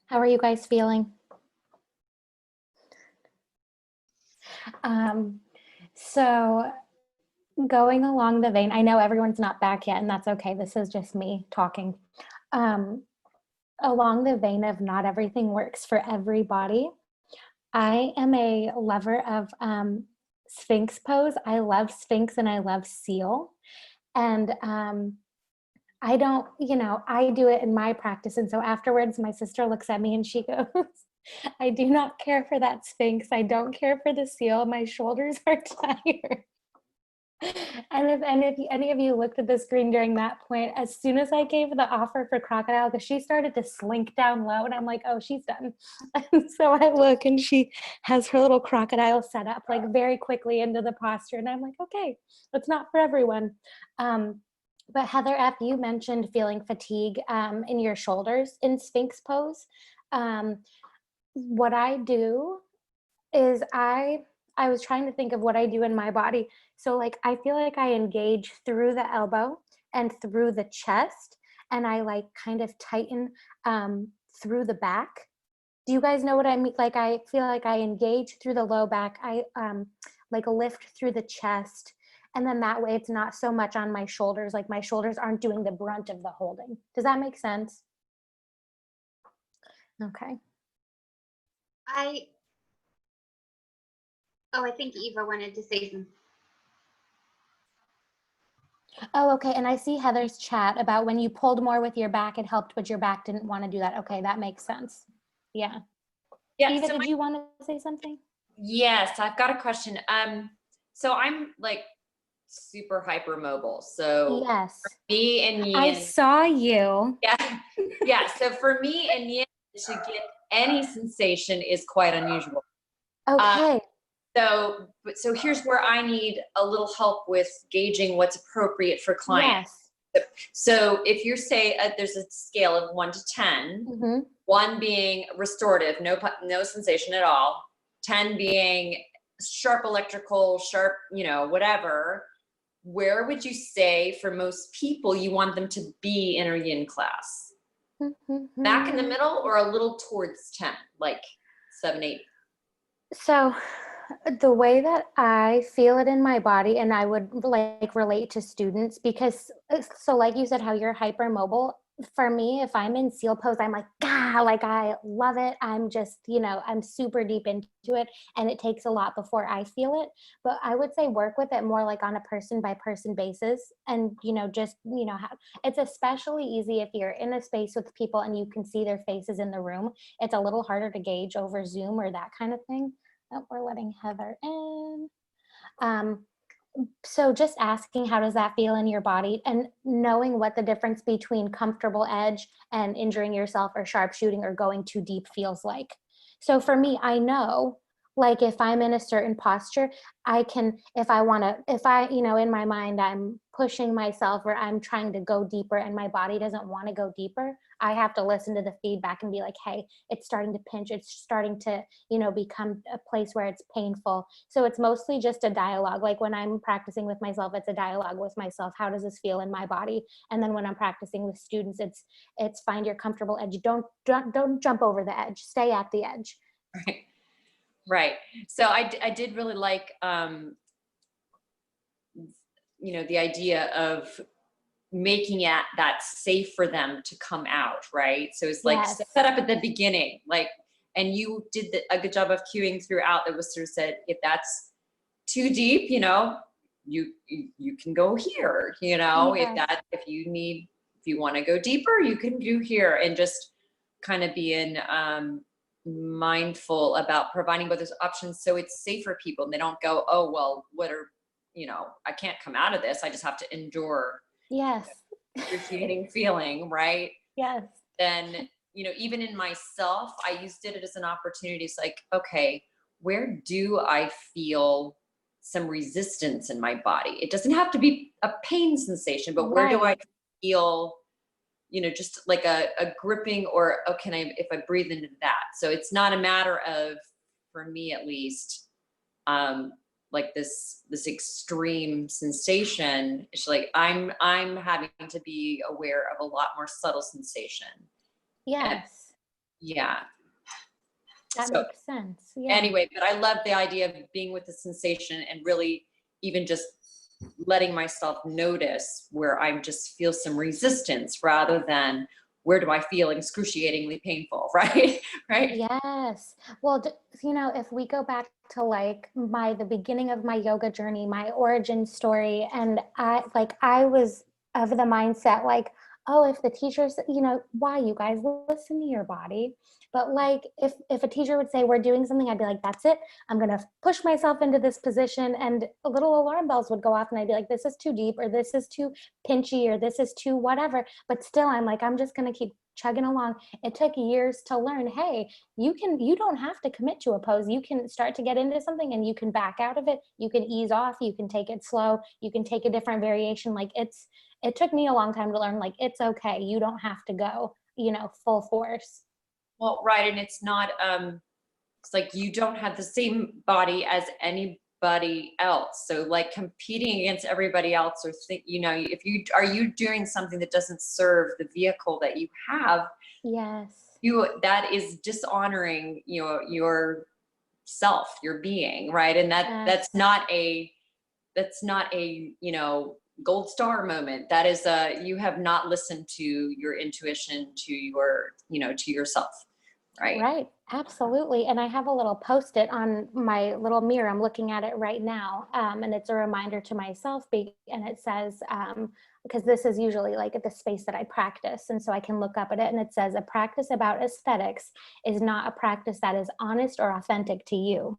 Speaker 1: How are you guys feeling? So going along the vein, I know everyone's not back yet, and that's okay. This is just me talking. Along the vein of not everything works for everybody, I am a lover of Sphinx pose. I love Sphinx and I love seal. And I don't, I do it in my practice. And so afterwards, my sister looks at me and she goes, I do not care for that Sphinx. I don't care for the seal. My shoulders are tired. And if any of you looked at the screen during that point, as soon as I gave the offer for crocodile, because she started to slink down low, and I'm like, oh, she's done. And so I look, and she has her little crocodile set up, like very quickly into the posture, and I'm like, okay, it's not for everyone. But Heather F., you mentioned feeling fatigue in your shoulders in Sphinx pose. What I do is I was trying to think of what I do in my body. So like I feel like I engage through the elbow and through the chest, and I like kind of tighten through the back. Do you guys know what I mean? Like I feel like I engage through the low back. I like lift through the chest, and then that way it's not so much on my shoulders. Like my shoulders aren't doing the brunt of the holding. Does that make sense? Okay.
Speaker 7: I think Eva wanted to say something.
Speaker 1: Oh, okay. And I see Heather's chat about when you pulled more with your back, it helped, but your back didn't want to do that. Okay, that makes sense. Yeah.
Speaker 5: Yeah.
Speaker 1: Eva,
Speaker 5: So
Speaker 1: did you want to say something?
Speaker 5: yes, I've got a question. So I'm like super hypermobile. So
Speaker 1: Yes.
Speaker 5: me and
Speaker 1: I
Speaker 5: Yin,
Speaker 1: saw you.
Speaker 5: yeah, yeah. So for me and Yin to get any sensation is quite unusual.
Speaker 1: Okay.
Speaker 5: So here's where I need a little help with gauging what's appropriate for clients.
Speaker 1: Yes.
Speaker 5: So if you say there's a scale of 1 to 10,
Speaker 1: Mm-hmm.
Speaker 5: 1 being restorative, no sensation at all, 10 being sharp electrical, sharp, whatever, where would you say for most people you want them to be in a yin class?
Speaker 1: Mm-hmm.
Speaker 5: Back in the middle or a little towards 10, like 7, 8?
Speaker 1: So the way that I feel it in my body, and I would like relate to students, because so like you said, how you're hypermobile. For me, if I'm in seal pose, I'm like, ah, like I love it. I'm just, I'm super deep into it, and it takes a lot before I feel it. But I would say work with it more like on a person by person basis, and just it's especially easy if you're in a space with people and you can see their faces in the room. It's a little harder to gauge over Zoom or that kind of thing. Oh, we're letting Heather in. So just asking, how does that feel in your body, and knowing what the difference between comfortable edge and injuring yourself or sharpshooting or going too deep feels like. So for me, I know, like if I'm in a certain posture, I can, if I, in my mind, I'm pushing myself or I'm trying to go deeper and my body doesn't want to go deeper, I have to listen to the feedback and be like, hey, it's starting to pinch. It's starting to, become a place where it's painful. So it's mostly just a dialogue. Like when I'm practicing with myself, it's a dialogue with myself. How does this feel in my body? And then when I'm practicing with students, it's find your comfortable edge. Don't jump over the edge. Stay at the edge.
Speaker 5: Right. Right. So I did really like, the idea of making it that safe for them to come out. Right. So it's like
Speaker 1: Yes.
Speaker 5: set up at the beginning, and you did a good job of cueing throughout. That was sort of said, if that's too deep, you can go here,
Speaker 1: Yes.
Speaker 5: if you want to go deeper, you can do here, and just kind of be in, mindful about providing both those options so it's safe for people and they don't go, oh, well, what are, I can't come out of this. I just have to endure
Speaker 1: Yes.
Speaker 5: excruciating feeling, right?
Speaker 1: Yes.
Speaker 5: Then, even in myself, I used it as an opportunity. It's like, okay, where do I feel some resistance in my body? It doesn't have to be a pain sensation, but where do I
Speaker 1: Right.
Speaker 5: feel, just like a gripping, or, oh, if I breathe into that? So it's not a matter of, for me at least, like this extreme sensation. It's like I'm having to be aware of a lot more subtle sensation.
Speaker 1: Yes.
Speaker 5: Yeah.
Speaker 1: That
Speaker 5: So
Speaker 1: makes sense. Yeah.
Speaker 5: anyway, but I love the idea of being with the sensation and really even just letting myself notice where I just feel some resistance rather than where do I feel excruciatingly painful, right? Right.
Speaker 1: Yes. Well, if we go back to like the beginning of my yoga journey, my origin story, and I was of the mindset like, oh, if the teachers, why, you guys listen to your body. But like if a teacher would say we're doing something, I'd be like, that's it. I'm going to push myself into this position, and little alarm bells would go off and I'd be like, this is too deep, or this is too pinchy, or this is too whatever. But still, I'm like, I'm just going to keep chugging along. It took years to learn, hey, you don't have to commit to a pose. You can start to get into something and you can back out of it. You can ease off, you can take it slow, you can take a different variation. Like it took me a long time to learn, like, it's okay. You don't have to go, full force.
Speaker 5: Well, right. And it's not, it's like you don't have the same body as anybody else. So like competing against everybody else, or if you doing something that doesn't serve the vehicle that you have,
Speaker 1: Yes.
Speaker 5: that is dishonoring your self, your being, right? And that's not a gold star moment. That is you have not listened to your intuition, to to yourself, right?
Speaker 1: Right. Absolutely. And I have a little post-it on my little mirror. I'm looking at it right now. And it's a reminder to myself. And it says, because this is usually like at the space that I practice. And so I can look up at it, and it says, a practice about aesthetics is not a practice that is honest or authentic to you.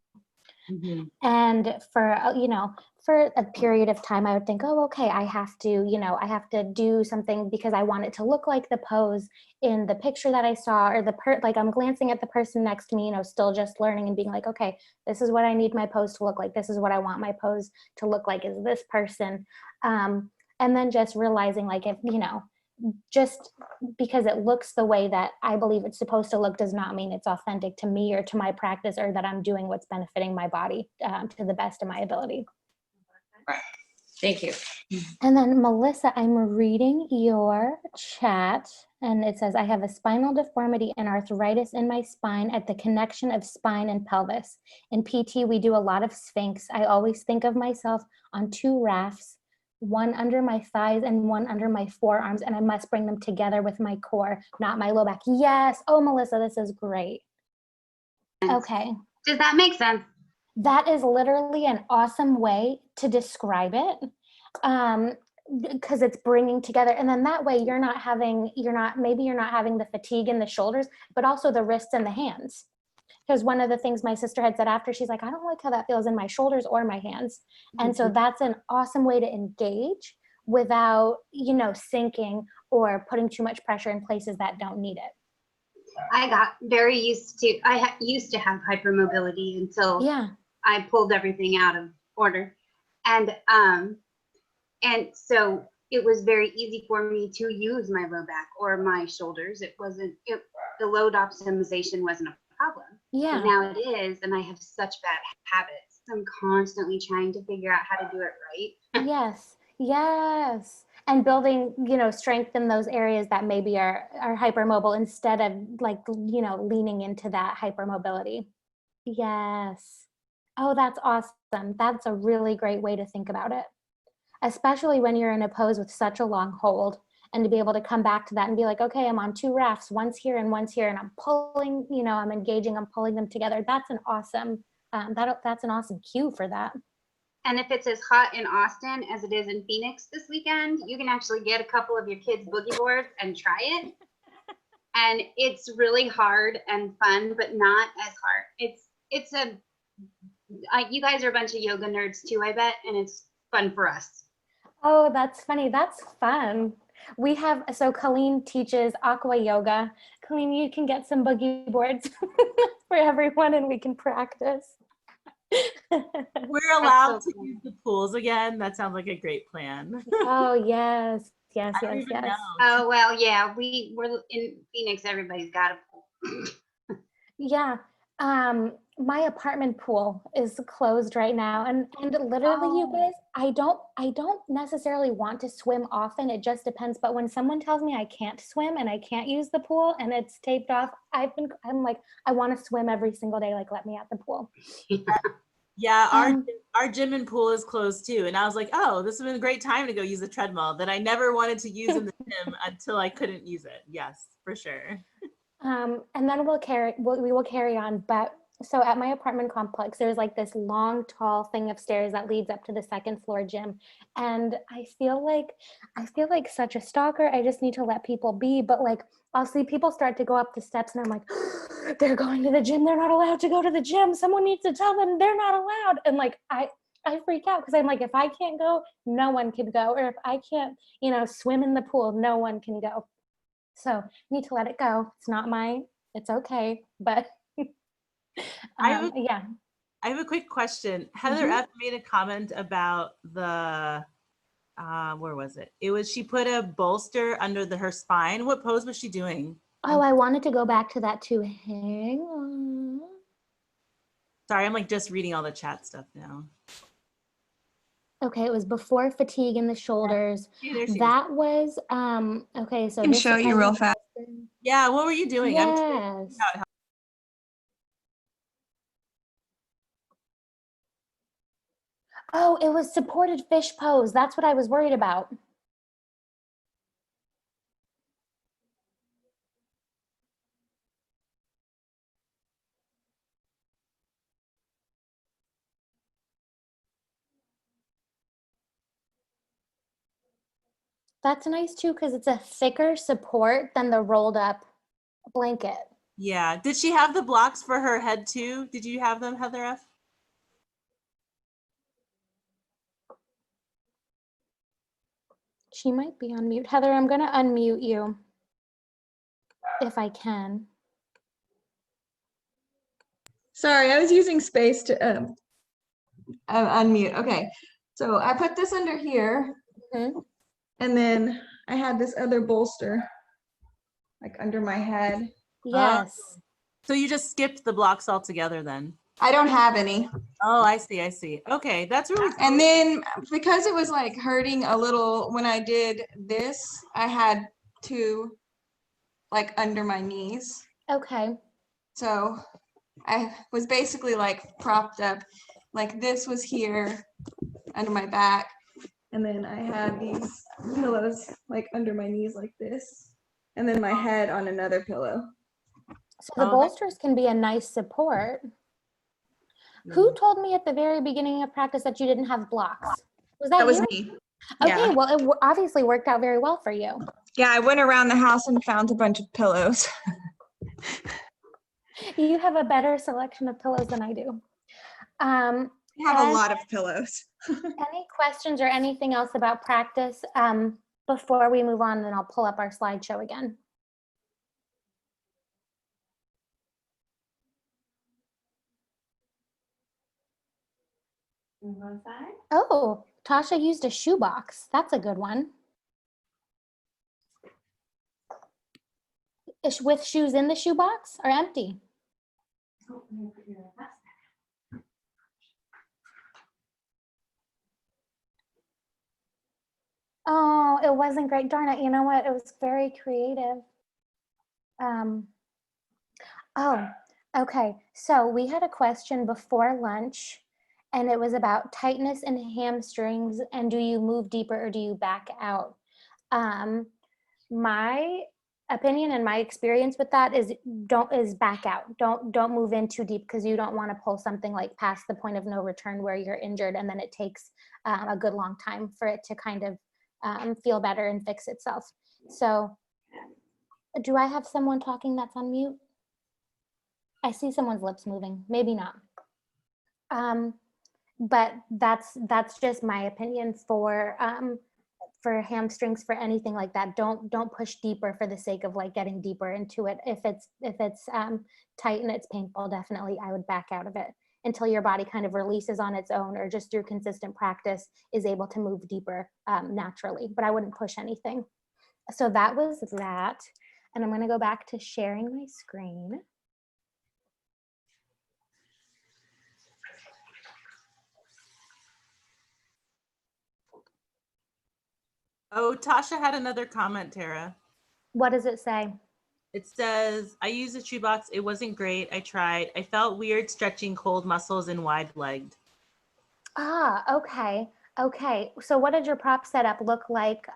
Speaker 5: Mm-hmm.
Speaker 1: And for a period of time, I would think, oh, okay, I have to do something because I want it to look like the pose in the picture that I saw, or like I'm glancing at the person next to me, still just learning and being like, okay, this is what I need my pose to look like. This is what I want my pose to look like, is this person. And then just realizing, like, if, just because it looks the way that I believe it's supposed to look does not mean it's authentic to me or to my practice, or that I'm doing what's benefiting my body to the best of my ability.
Speaker 5: Right. Thank you.
Speaker 1: And then Melissa, I'm reading your chat, and it says, I have a spinal deformity and arthritis in my spine at the connection of spine and pelvis. In PT, we do a lot of Sphinx. I always think of myself on two rafts, one under my thighs and one under my forearms, and I must bring them together with my core, not my low back. Yes. Oh, Melissa, this is great. Okay.
Speaker 7: Does that make sense?
Speaker 1: That is literally an awesome way to describe it, because it's bringing together. And then that way you're not having the fatigue in the shoulders, but also the wrists and the hands. Because one of the things my sister had said after, she's like, I don't like how that feels in my shoulders or my hands. And so that's an awesome way to engage without, sinking or putting too much pressure in places that don't need it.
Speaker 7: I got very used to, used to have hypermobility until I pulled everything out of order. And so it was very easy for me to use my low back or my shoulders. The load optimization wasn't a problem.
Speaker 1: Yeah.
Speaker 7: But now it is, and I have such bad habits. I'm constantly trying to figure out how to do it right.
Speaker 1: Yes. Yes. And building, strength in those areas that maybe are hypermobile, instead of like, leaning into that hypermobility. Yes. Oh, that's awesome. That's a really great way to think about it, especially when you're in a pose with such a long hold, and to be able to come back to that and be like, okay, I'm on two rafts, one's here and one's here, and I'm pulling, I'm engaging, I'm pulling them together. That's an awesome, that's an awesome cue for that.
Speaker 7: And if it's as hot in Austin as it is in Phoenix this weekend, you can actually get a couple of your kids' boogie boards and try it. and it's really hard and fun, but not as hard. You guys are a bunch of yoga nerds too, I bet, and it's fun for us.
Speaker 1: Oh, that's funny. That's fun. We have, so Colleen teaches aqua yoga. Colleen, you can get some boogie boards for everyone and we can practice.
Speaker 8: We're allowed to use the pools again. That sounds like a great plan.
Speaker 1: Oh, yes. Yes,
Speaker 8: I don't
Speaker 1: yes,
Speaker 8: even
Speaker 1: yes.
Speaker 8: know.
Speaker 7: Oh, well, yeah, we're in Phoenix, everybody's got a pool.
Speaker 1: Yeah. My apartment pool is closed right now. And literally you guys, I don't necessarily want to swim often. It just depends. But when someone tells me I can't swim and I can't use the pool and it's taped off, I'm like, I want to swim every single day. Like, let me at the pool.
Speaker 8: Yeah, our gym and pool is closed too. And I was like, oh, this has been a great time to go use the treadmill that I never wanted to use in the gym until I couldn't use it. Yes, for sure.
Speaker 1: And then we will carry on. But so at my apartment complex, there's like this long, tall thing of stairs that leads up to the second floor gym. And I feel like such a stalker. I just need to let people be. But like, I'll see people start to go up the steps and I'm like, they're going to the gym. They're not allowed to go to the gym. Someone needs to tell them they're not allowed. And like, I freak out because I'm like, if I can't go, no one can go. Or if I can't, swim in the pool, no one can go. So I need to let it go. It's not mine. It's okay. But yeah.
Speaker 8: I have a quick question. Heather F made a comment about the, where was it? She put a bolster under her spine. What pose was she doing?
Speaker 1: Oh, I wanted to go back to that too. Hang on.
Speaker 8: Sorry, I'm like just reading all the chat stuff now.
Speaker 1: Okay, it was before fatigue in the shoulders.
Speaker 8: Okay,
Speaker 1: that was, okay, so
Speaker 2: I can show you real fast.
Speaker 8: Yeah, what were you doing?
Speaker 1: Yes. Oh, it was supported fish pose. That's what I was worried about. That's nice too, because it's a thicker support than the rolled up blanket.
Speaker 8: Yeah. Did she have the blocks for her head too? Did you have them, Heather F?
Speaker 1: She might be on mute. Heather, I'm going to unmute you if I can.
Speaker 2: Sorry, I was using space to unmute. Okay, so I put this under here, and then I had this other bolster like under my head.
Speaker 1: Yes.
Speaker 8: So you just skipped the blocks altogether then?
Speaker 2: I don't have any.
Speaker 8: Oh, I see. I see. Okay, that's really cool.
Speaker 2: And then because it was like hurting a little when I did this, I had to like under my knees.
Speaker 1: Okay.
Speaker 2: So I was basically like propped up, like this was here under my back. And then I had these pillows like under my knees like this. And then my head on another pillow.
Speaker 1: So the bolsters can be a nice support. Who told me at the very beginning of practice that you didn't have blocks? That
Speaker 2: was
Speaker 1: you?
Speaker 2: me.
Speaker 1: Okay,
Speaker 2: Yeah.
Speaker 1: well, it obviously worked out very well for you.
Speaker 2: Yeah, I went around the house and found a bunch of pillows.
Speaker 1: You have a better selection of pillows than I do.
Speaker 2: I have a lot of pillows.
Speaker 1: Any questions or anything else about practice before we move on, and I'll pull up our slideshow again. Oh, Tasha used a shoebox. That's a good one. With shoes in the shoebox or empty? Oh, it wasn't great. Darn it. You know what? It was very creative. Oh, okay. So we had a question before lunch, and it was about tightness in hamstrings, and do you move deeper or do you back out? My opinion and my experience with that is back out. Don't move in too deep, because you don't want to pull something like past the point of no return where you're injured, and then it takes a good long time for it to kind of feel better and fix itself. So Do I have someone talking that's on mute? I see someone's lips moving, maybe not. But that's just my opinion for hamstrings, for anything like that. Don't push deeper for the sake of like getting deeper into it. If it's tight and it's painful, definitely I would back out of it until your body kind of releases on its own, or just through consistent practice is able to move deeper naturally. But I wouldn't push anything. So that was that. And I'm going to go back to sharing my screen.
Speaker 8: Oh, Tasha had another comment, Tara.
Speaker 1: What does it say?
Speaker 8: It says, I used a shoebox. It wasn't great. I tried. I felt weird stretching cold muscles and wide-legged.
Speaker 1: Ah, okay. Okay. So what did your prop setup look like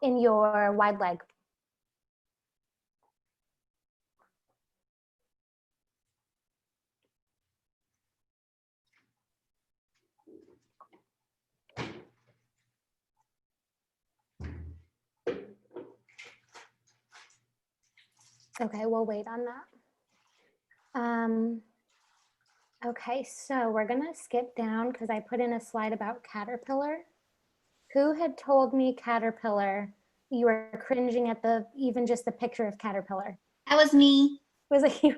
Speaker 1: in your wide leg? Okay, we'll wait on that. Okay, so we're gonna skip down because I put in a slide about caterpillar. Who had told me caterpillar? You were cringing at even just the picture of caterpillar.
Speaker 6: That was me.
Speaker 1: Was it you?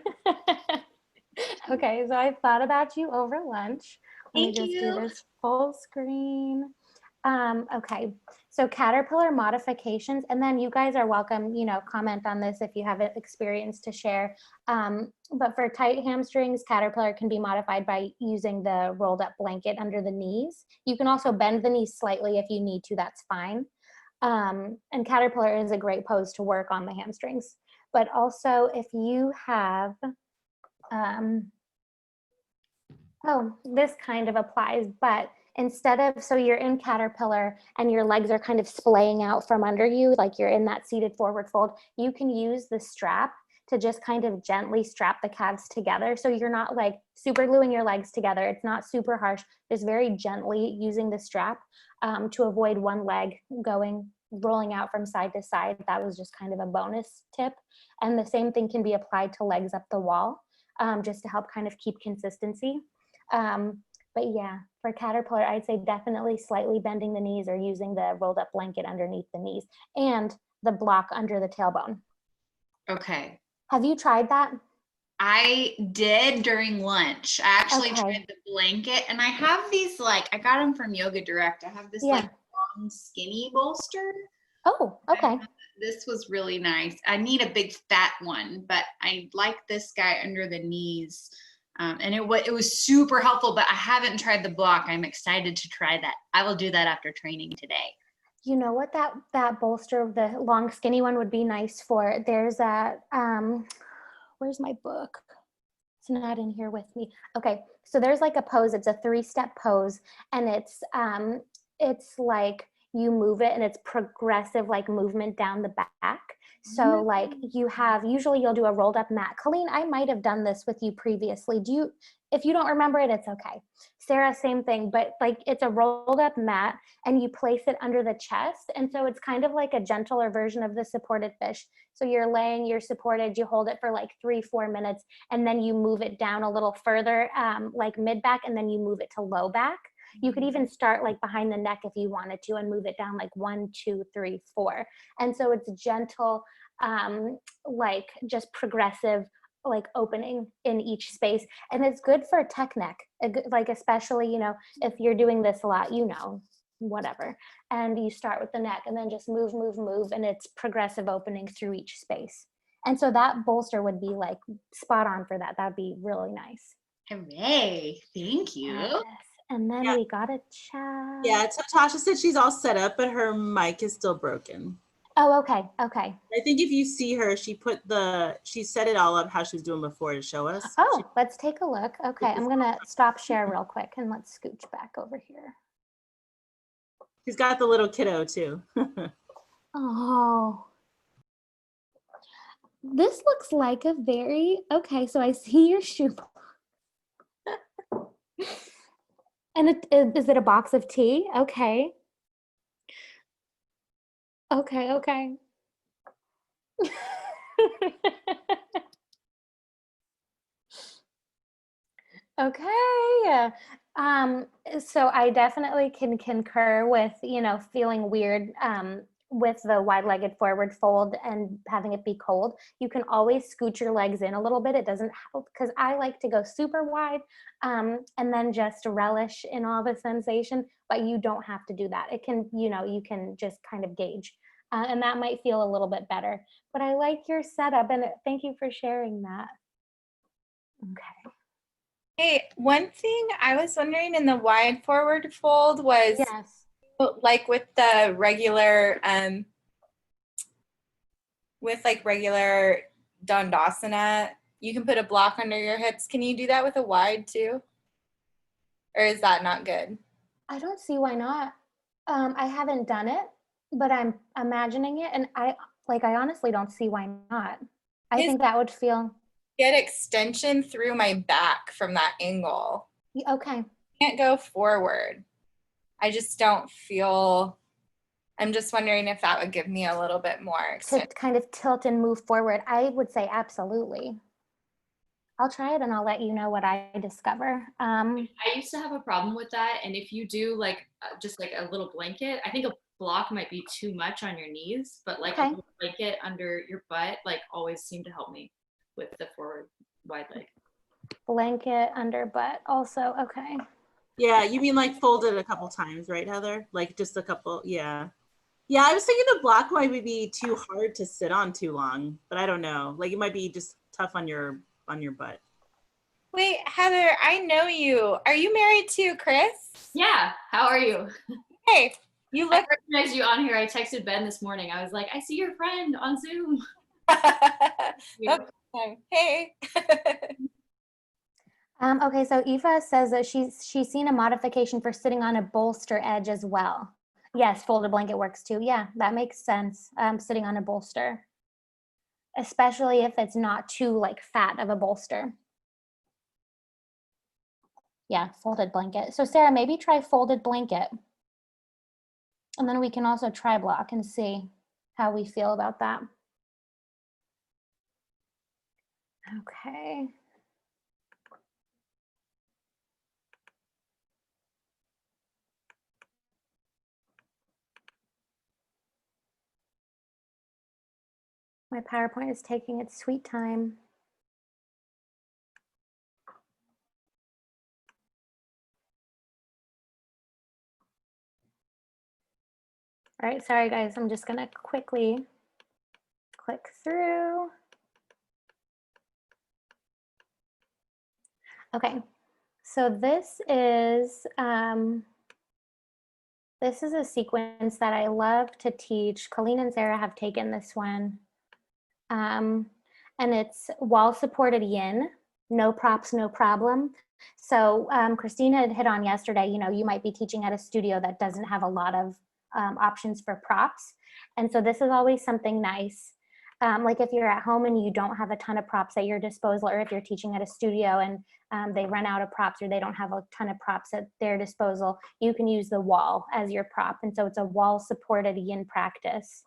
Speaker 1: Okay, so I thought about you over lunch. Let me
Speaker 6: Thank
Speaker 1: just do
Speaker 6: you.
Speaker 1: this full screen. Okay, so caterpillar modifications, and then you guys are welcome, comment on this if you have experience to share. But for tight hamstrings, caterpillar can be modified by using the rolled up blanket under the knees. You can also bend the knees slightly if you need to, that's fine. And caterpillar is a great pose to work on the hamstrings. But also if you have, this kind of applies, but instead of, so you're in caterpillar and your legs are kind of splaying out from under you, like you're in that seated forward fold, you can use the strap to just kind of gently strap the calves together. So you're not like super gluing your legs together. It's not super harsh, just very gently using the strap to avoid one leg rolling out from side to side. That was just kind of a bonus tip. And the same thing can be applied to legs up the wall, just to help kind of keep consistency. But yeah, for caterpillar, I'd say definitely slightly bending the knees or using the rolled up blanket underneath the knees and the block under the tailbone.
Speaker 6: Okay.
Speaker 1: Have you tried that?
Speaker 6: I did during lunch. I actually tried the blanket, and I have these, like, I got them from Yoga Direct. I have this like long skinny bolster.
Speaker 1: Oh, okay.
Speaker 6: This was really nice. I need a big fat one, but I like this guy under the knees. And it was super helpful, but I haven't tried the block. I'm excited to try that. I will do that after training today.
Speaker 1: You know what, that bolster, the long skinny one, would be nice for. There's a, where's my book? It's not in here with me. Okay, so there's like a pose. It's a 3-step pose, and it's like you move it, and it's progressive, like movement down the back. So like usually you'll do a rolled up mat. Colleen, I might have done this with you previously. If you don't remember it, it's okay. Sarah, same thing, but like it's a rolled up mat and you place it under the chest. And so it's kind of like a gentler version of the supported fish. So you're laying, you're supported, you hold it for like 3-4 minutes, and then you move it down a little further, like mid back, and then you move it to low back. You could even start like behind the neck if you wanted to and move it down like 1, 2, 3, 4. And so it's gentle, like just progressive, like opening in each space. And it's good for tech neck, like especially, if you're doing this a lot, whatever. And you start with the neck and then just move, move, move. And it's progressive opening through each space. And so that bolster would be like spot on for that. That'd be really nice.
Speaker 6: Hooray, thank you.
Speaker 1: Yes. And then we got a chat.
Speaker 8: Yeah, so Tasha said she's all set up, but her mic is still broken.
Speaker 1: Oh, okay. Okay.
Speaker 8: I think if you see her, she set it all up how she was doing before to show us.
Speaker 1: Oh, let's take a look. Okay, I'm gonna stop share real quick and let's scooch back over here.
Speaker 8: She's got the little kiddo too.
Speaker 1: Oh. This looks like a okay, so I see your shoe. And is it a box of tea? Okay. Okay. Okay. So I definitely can concur with, feeling weird with the wide-legged forward fold and having it be cold. You can always scoot your legs in a little bit. It doesn't help because I like to go super wide and then just relish in all the sensation, but you don't have to do that. It can, you can just kind of gauge. And that might feel a little bit better. But I like your setup and thank you for sharing that. Okay.
Speaker 9: Hey, one thing I was wondering in the wide forward fold was
Speaker 1: Yes.
Speaker 9: like with the regular regular Dandasana, you can put a block under your hips. Can you do that with a wide too? Or is that not good?
Speaker 1: I don't see why not. I haven't done it, but I'm imagining it, and I honestly don't see why not. I think that would feel
Speaker 9: get extension through my back from that angle.
Speaker 1: okay.
Speaker 9: Can't go forward. I just don't feel. I'm just wondering if that would give me a little bit more extension.
Speaker 1: To kind of tilt and move forward. I would say absolutely. I'll try it and I'll let you know what I discover.
Speaker 10: I used to have a problem with that, and if you do like just like a little blanket, I think a block might be too much on your knees, but like a little blanket under your butt like always seemed to help me with the forward wide leg.
Speaker 1: Blanket under butt also, okay.
Speaker 8: Yeah, you mean like folded a couple times, right, Heather? Like just a couple, yeah. Yeah, I was thinking the block might be too hard to sit on too long, but I don't know. Like it might be just tough on your butt.
Speaker 9: Wait, Heather, I know you. Are you married to Chris?
Speaker 10: Yeah, how are you?
Speaker 9: Hey, you look.
Speaker 10: I recognized you on here. I texted Ben this morning. I was like, I see your friend on Zoom.
Speaker 9: Okay. Hey.
Speaker 1: Okay, so Eva says that she's seen a modification for sitting on a bolster edge as well. Yes, folded blanket works too. Yeah, that makes sense. Sitting on a bolster, especially if it's not too like fat of a bolster. Yeah, folded blanket. So Sarah, maybe try folded blanket. And then we can also try block and see how we feel about that. Okay. My PowerPoint is taking its sweet time. All right, sorry guys, I'm just gonna quickly click through. Okay, so this is a sequence that I love to teach. Colleen and Sarah have taken this one. And it's wall supported yin, no props, no problem. So Christina had hit on yesterday, you might be teaching at a studio that doesn't have a lot of options for props. And so this is always something nice. Like if you're at home and you don't have a ton of props at your disposal, or if you're teaching at a studio and they run out of props or they don't have a ton of props at their disposal, you can use the wall as your prop. And so it's a wall supported yin practice.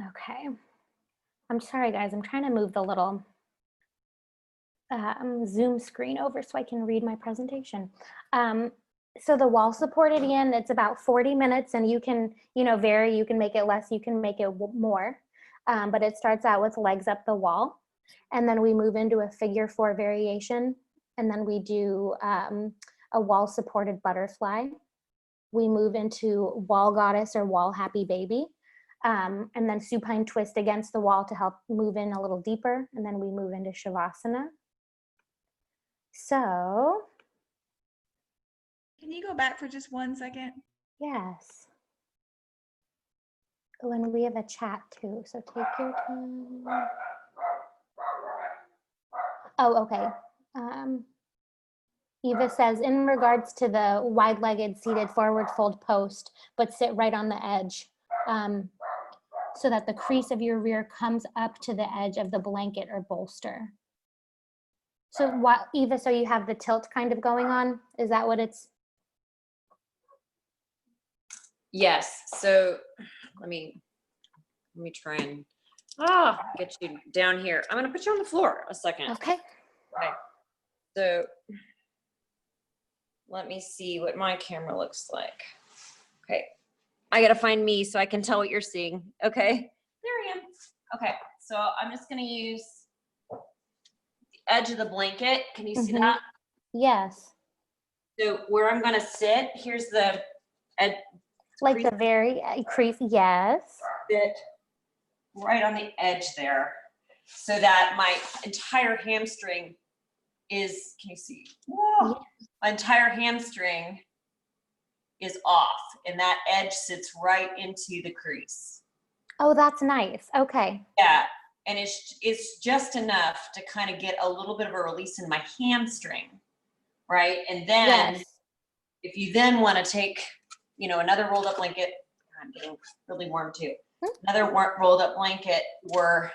Speaker 1: Okay. I'm sorry, guys. I'm trying to move the little Zoom screen over so I can read my presentation. So the wall supported yin, it's about 40 minutes and you can, vary. You can make it less, you can make it more. But it starts out with legs up the wall. And then we move into a figure 4 variation. And then we do a wall supported butterfly. We move into wall goddess or wall happy baby. And then supine twist against the wall to help move in a little deeper. And then we move into Shavasana. So.
Speaker 2: Can you go back for just 1 second?
Speaker 1: Yes. Oh, and we have a chat too, so take your time. Oh, okay. Eva says, in regards to the wide-legged seated forward fold post, but sit right on the edge. So that the crease of your rear comes up to the edge of the blanket or bolster. So what, Eva, so you have the tilt kind of going on? Is that what it's?
Speaker 5: Yes. So let me try and get you down here. I'm gonna put you on the floor a second.
Speaker 1: Okay.
Speaker 5: Okay. So let me see what my camera looks like. Okay. I gotta find me so I can tell what you're seeing. Okay. There I am. Okay. So I'm just gonna use the edge of the blanket. Can you see that?
Speaker 1: Yes.
Speaker 5: So where I'm gonna sit, here's the
Speaker 1: Like the very crease, yes.
Speaker 5: bit right on the edge there, so that my entire hamstring is, can you see? Whoa. My entire hamstring is off, and that edge sits right into the crease.
Speaker 1: Oh, that's nice. Okay.
Speaker 5: Yeah, and it's just enough to kind of get a little bit of a release in my hamstring, right? And then
Speaker 1: Yes.
Speaker 5: if you then want to take, another rolled up blanket, I'm getting really warm too. Another rolled up blanket or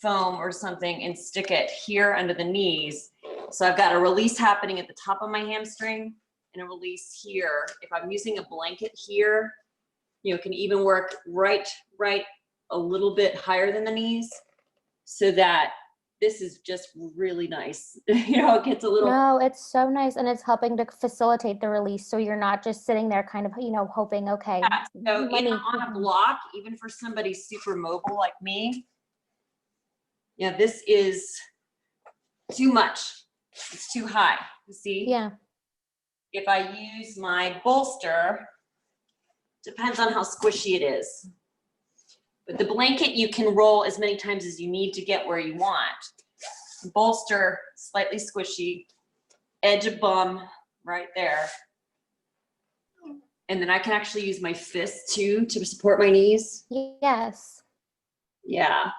Speaker 5: foam or something and stick it here under the knees. So I've got a release happening at the top of my hamstring and a release here. If I'm using a blanket here, it can even work right a little bit higher than the knees, so that this is just really nice. It gets a little.
Speaker 1: No, it's so nice, and it's helping to facilitate the release, so you're not just sitting there kind of, hoping, okay.
Speaker 5: Yeah. So on a block, even for somebody super mobile like me, this is too much. It's too high. You see?
Speaker 1: Yeah.
Speaker 5: If I use my bolster, depends on how squishy it is. But the blanket you can roll as many times as you need to get where you want. Bolster, slightly squishy, edge of bum right there. And then I can actually use my fists too to support my knees.
Speaker 1: Yes.
Speaker 5: Yeah.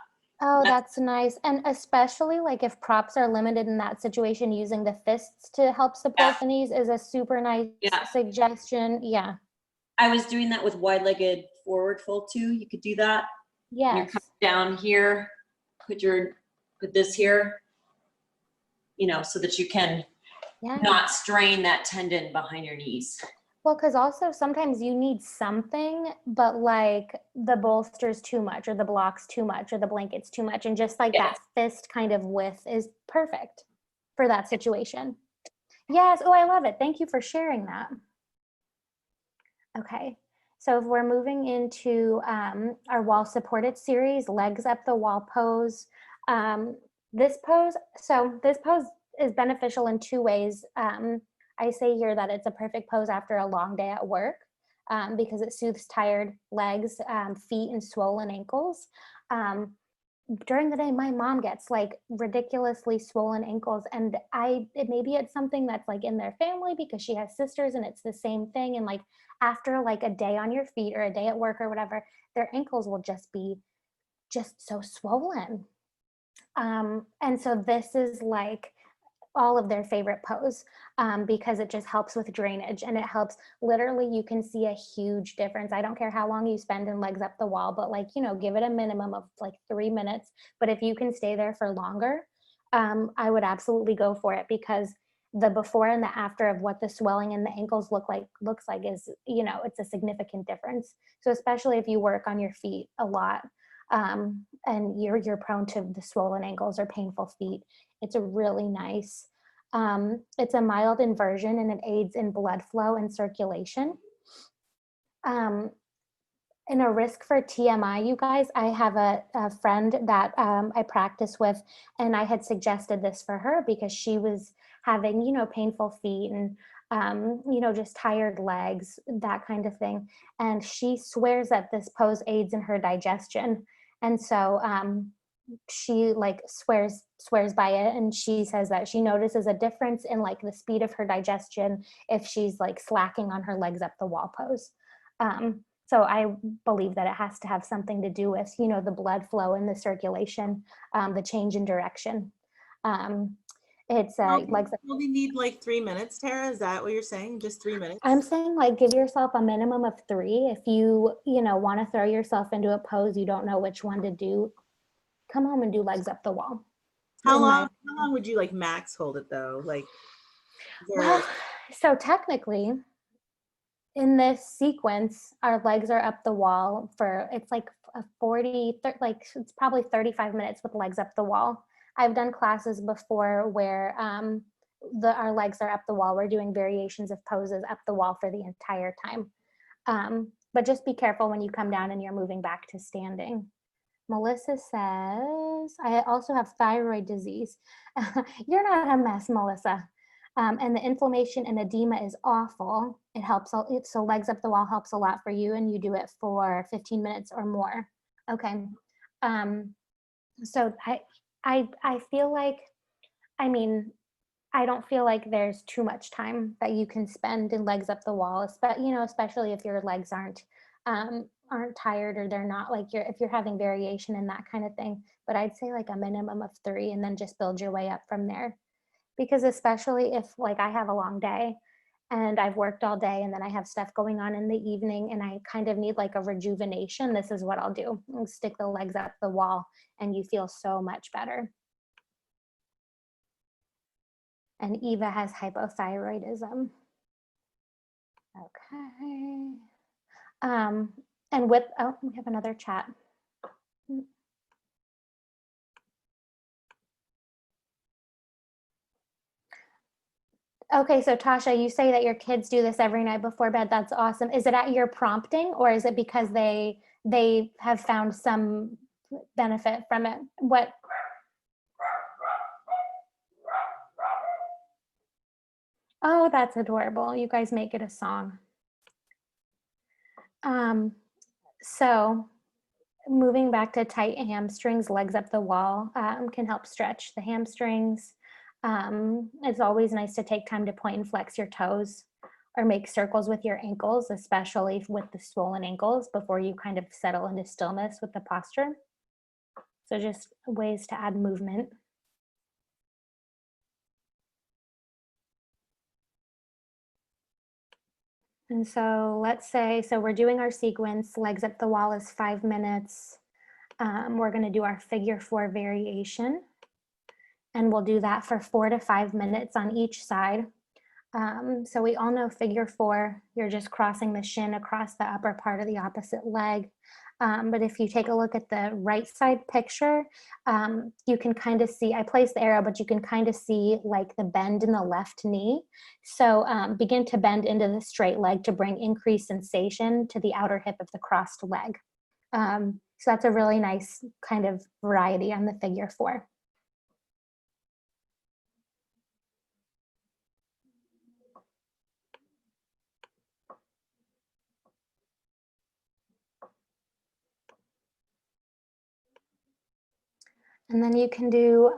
Speaker 1: Oh, that's nice. And especially like if props are limited in that situation, using the fists to help support the knees is a super nice suggestion. Yeah.
Speaker 5: I was doing that with wide-legged forward fold too. You could do that.
Speaker 1: Yes.
Speaker 5: You're coming down here, put this here, so that you can not strain that tendon behind your knees.
Speaker 1: Well, because also sometimes you need something, but like the bolster's too much, or the block's too much, or the blanket's too much. And just like that fist kind of width is perfect for that situation. Yes. Oh, I love it. Thank you for sharing that. Okay. So if we're moving into our wall supported series, legs up the wall pose. This pose is beneficial in two ways. I say here that it's a perfect pose after a long day at work because it soothes tired legs, feet, and swollen ankles. During the day, my mom gets like ridiculously swollen ankles, and maybe it's something that's like in their family because she has sisters and it's the same thing. And like after like a day on your feet or a day at work or whatever, their ankles will just be so swollen. And so this is like all of their favorite pose because it just helps with drainage, and it helps. Literally, you can see a huge difference. I don't care how long you spend in legs up the wall, but like, give it a minimum of like 3 minutes. But if you can stay there for longer, I would absolutely go for it, because the before and the after of what the swelling in the ankles looks like is, it's a significant difference. So especially if you work on your feet a lot, and you're prone to the swollen ankles or painful feet, it's a really nice. It's a mild inversion, and it aids in blood flow and circulation. And a risk for TMI, you guys, I have a friend that I practice with, and I had suggested this for her because she was having, painful feet and, just tired legs, that kind of thing. And she swears that this pose aids in her digestion. And so she like swears by it, and she says that she notices a difference in like the speed of her digestion if she's like slacking on her legs up the wall pose. So I believe that it has to have something to do with, the blood flow and the circulation, the change in direction. It's like
Speaker 8: only need like 3 minutes, Tara. Is that what you're saying? Just 3 minutes?
Speaker 1: I'm saying like give yourself a minimum of 3. If you want to throw yourself into a pose you don't know which one to do, come home and do legs up the wall.
Speaker 8: How long would you like max hold it though? Like
Speaker 1: well, so technically in this sequence, our legs are up the wall for, it's like a 40, like it's probably 35 minutes with legs up the wall. I've done classes before where our legs are up the wall. We're doing variations of poses up the wall for the entire time. But just be careful when you come down and you're moving back to standing. Melissa says, I also have thyroid disease. You're not a mess, Melissa. And the inflammation and edema is awful. It helps, so legs up the wall helps a lot for you, and you do it for 15 minutes or more. Okay. So I feel like, I mean, I don't feel like there's too much time that you can spend in legs up the wall, you know, especially if your legs aren't tired, or they're not like if you're having variation and that kind of thing. But I'd say like a minimum of 3, and then just build your way up from there. Because especially if like I have a long day and I've worked all day and then I have stuff going on in the evening and I kind of need like a rejuvenation, this is what I'll do. I'll stick the legs up the wall and you feel so much better. And Eva has hypothyroidism. Okay. And with, oh, we have another chat. Okay, so Tasha, you say that your kids do this every night before bed. That's awesome. Is it at your prompting, or is it because they have found some benefit from it? What? Oh, that's adorable. You guys make it a song. So moving back to tight hamstrings, legs up the wall can help stretch the hamstrings. It's always nice to take time to point and flex your toes or make circles with your ankles, especially with the swollen ankles, before you kind of settle into stillness with the posture. So just ways to add movement. And so let's say, so we're doing our sequence, legs up the wall is 5 minutes. We're going to do our figure 4 variation. And we'll do that for 4 to 5 minutes on each side. So we all know figure 4, you're just crossing the shin across the upper part of the opposite leg. But if you take a look at the right side picture, you can kind of see, I placed the arrow, but you can kind of see like the bend in the left knee. So begin to bend into the straight leg to bring increased sensation to the outer hip of the crossed leg. So that's a really nice kind of variety on the figure 4. And then you can do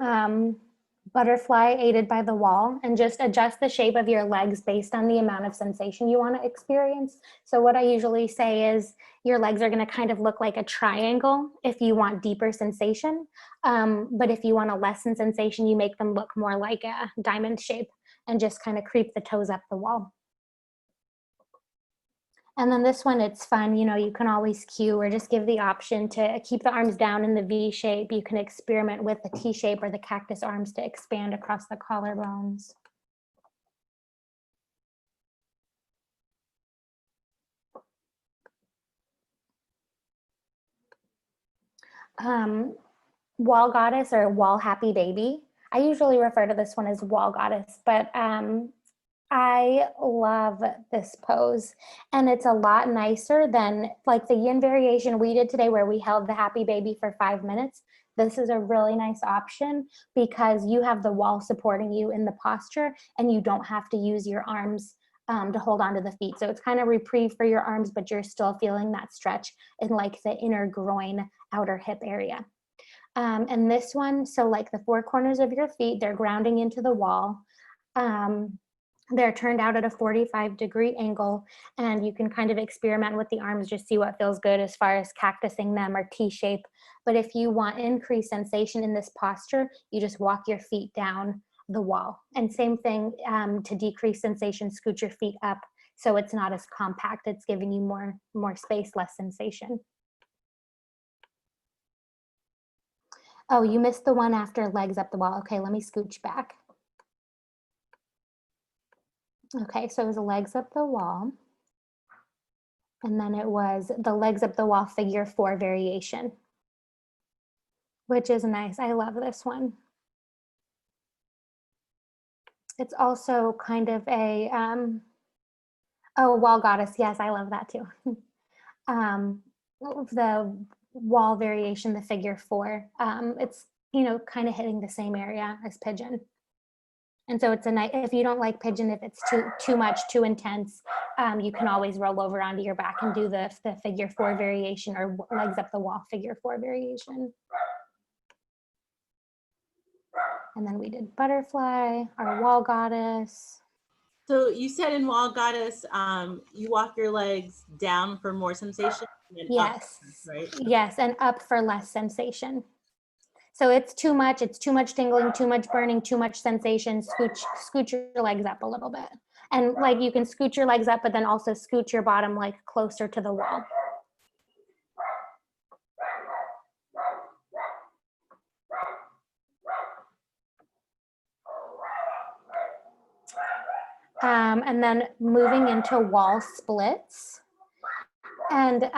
Speaker 1: butterfly aided by the wall, and just adjust the shape of your legs based on the amount of sensation you want to experience. So what I usually say is your legs are going to kind of look like a triangle if you want deeper sensation. But if you want a lessen sensation, you make them look more like a diamond shape and just kind of creep the toes up the wall. And then this one, it's fun, you know, you can always cue or just give the option to keep the arms down in the V shape. You can experiment with the T shape or the cactus arms to expand across the collarbones. Wall goddess or wall happy baby. I usually refer to this one as wall goddess, but I love this pose, and it's a lot nicer than like the yin variation we did today where we held the happy baby for 5 minutes. This is a really nice option because you have the wall supporting you in the posture and you don't have to use your arms to hold onto the feet. So it's kind of reprieve for your arms, but you're still feeling that stretch in like the inner groin, outer hip area. And this one, so like the 4 corners of your feet, they're grounding into the wall. They're turned out at a 45-degree angle, and you can kind of experiment with the arms, just see what feels good as far as cactusing them or T-shape. But if you want increased sensation in this posture, you just walk your feet down the wall. And same thing to decrease sensation, scoot your feet up so it's not as compact. It's giving you more space, less sensation. Oh, you missed the one after legs up the wall. Okay, let me scooch back. Okay, so it was legs up the wall. And then it was the legs up the wall figure 4 variation, which is nice. I love this one. It's also kind of a, oh, wall goddess. Yes, I love that too. The wall variation, the figure 4, it's, you know, kind of hitting the same area as pigeon. And so it's a nice, if you don't like pigeon, if it's too much, too intense, you can always roll over onto your back and do the figure 4 variation, or legs up the wall figure 4 variation. And then we did butterfly, our wall goddess.
Speaker 8: So you said in wall goddess, you walk your legs down for more sensation. And then up,
Speaker 1: Yes,
Speaker 8: right?
Speaker 1: yes, and up for less sensation. So it's too much tingling, too much burning, too much sensation. Scooch your legs up a little bit. And like you can scoot your legs up, but then also scoot your bottom like closer to the wall. And then moving into wall splits. And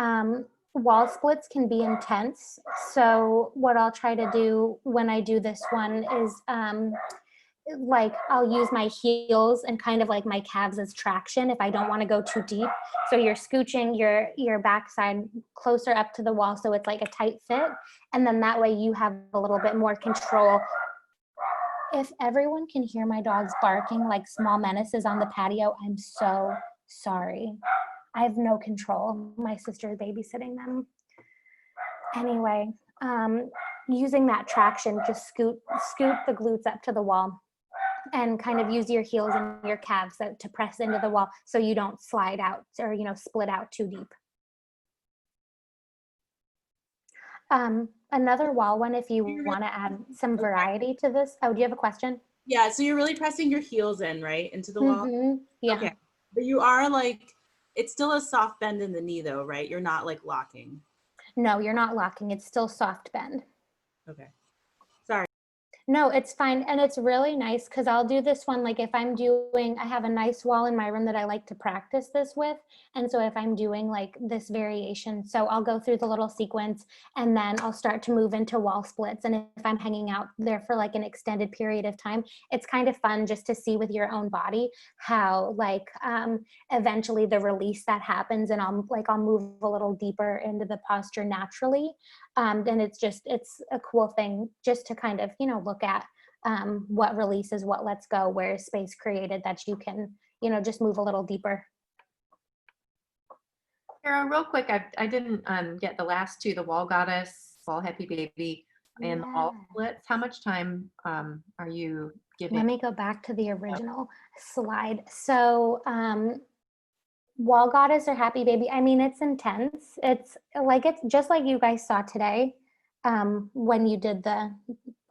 Speaker 1: wall splits can be intense. So what I'll try to do when I do this one is like I'll use my heels and kind of like my calves as traction if I don't want to go too deep. So you're scooching your backside closer up to the wall so it's like a tight fit. And then that way you have a little bit more control. If everyone can hear my dogs barking like small menaces on the patio, I'm so sorry. I have no control. My sister is babysitting them. Anyway, using that traction, just scoot the glutes up to the wall and kind of use your heels and your calves to press into the wall so you don't slide out or, you know, split out too deep. Another wall one, if you want to add some variety to this. Oh, do you have a question?
Speaker 8: Yeah, so you're really pressing your heels in, right, into the wall?
Speaker 1: Mm-hmm. Yeah.
Speaker 8: Okay, but you are like, it's still a soft bend in the knee though, right? You're not like locking.
Speaker 1: No, you're not locking. It's still soft bend.
Speaker 8: Okay, sorry.
Speaker 1: No, it's fine. And it's really nice because I'll do this one, like if I'm doing, I have a nice wall in my room that I like to practice this with. And so if I'm doing like this variation, so I'll go through the little sequence and then I'll start to move into wall splits. And if I'm hanging out there for like an extended period of time, it's kind of fun just to see with your own body how like eventually the release that happens, and I'll move a little deeper into the posture naturally. And it's a cool thing just to kind of, you know, look at what releases, what lets go, where is space created that you can, you know, just move a little deeper.
Speaker 11: Sarah, real quick, I didn't get the last two, the wall goddess, wall happy baby, and the wall splits. How much time are you giving?
Speaker 1: Let me go back to the original slide. So wall goddess or happy baby, I mean, it's intense. It's just like you guys saw today when you did the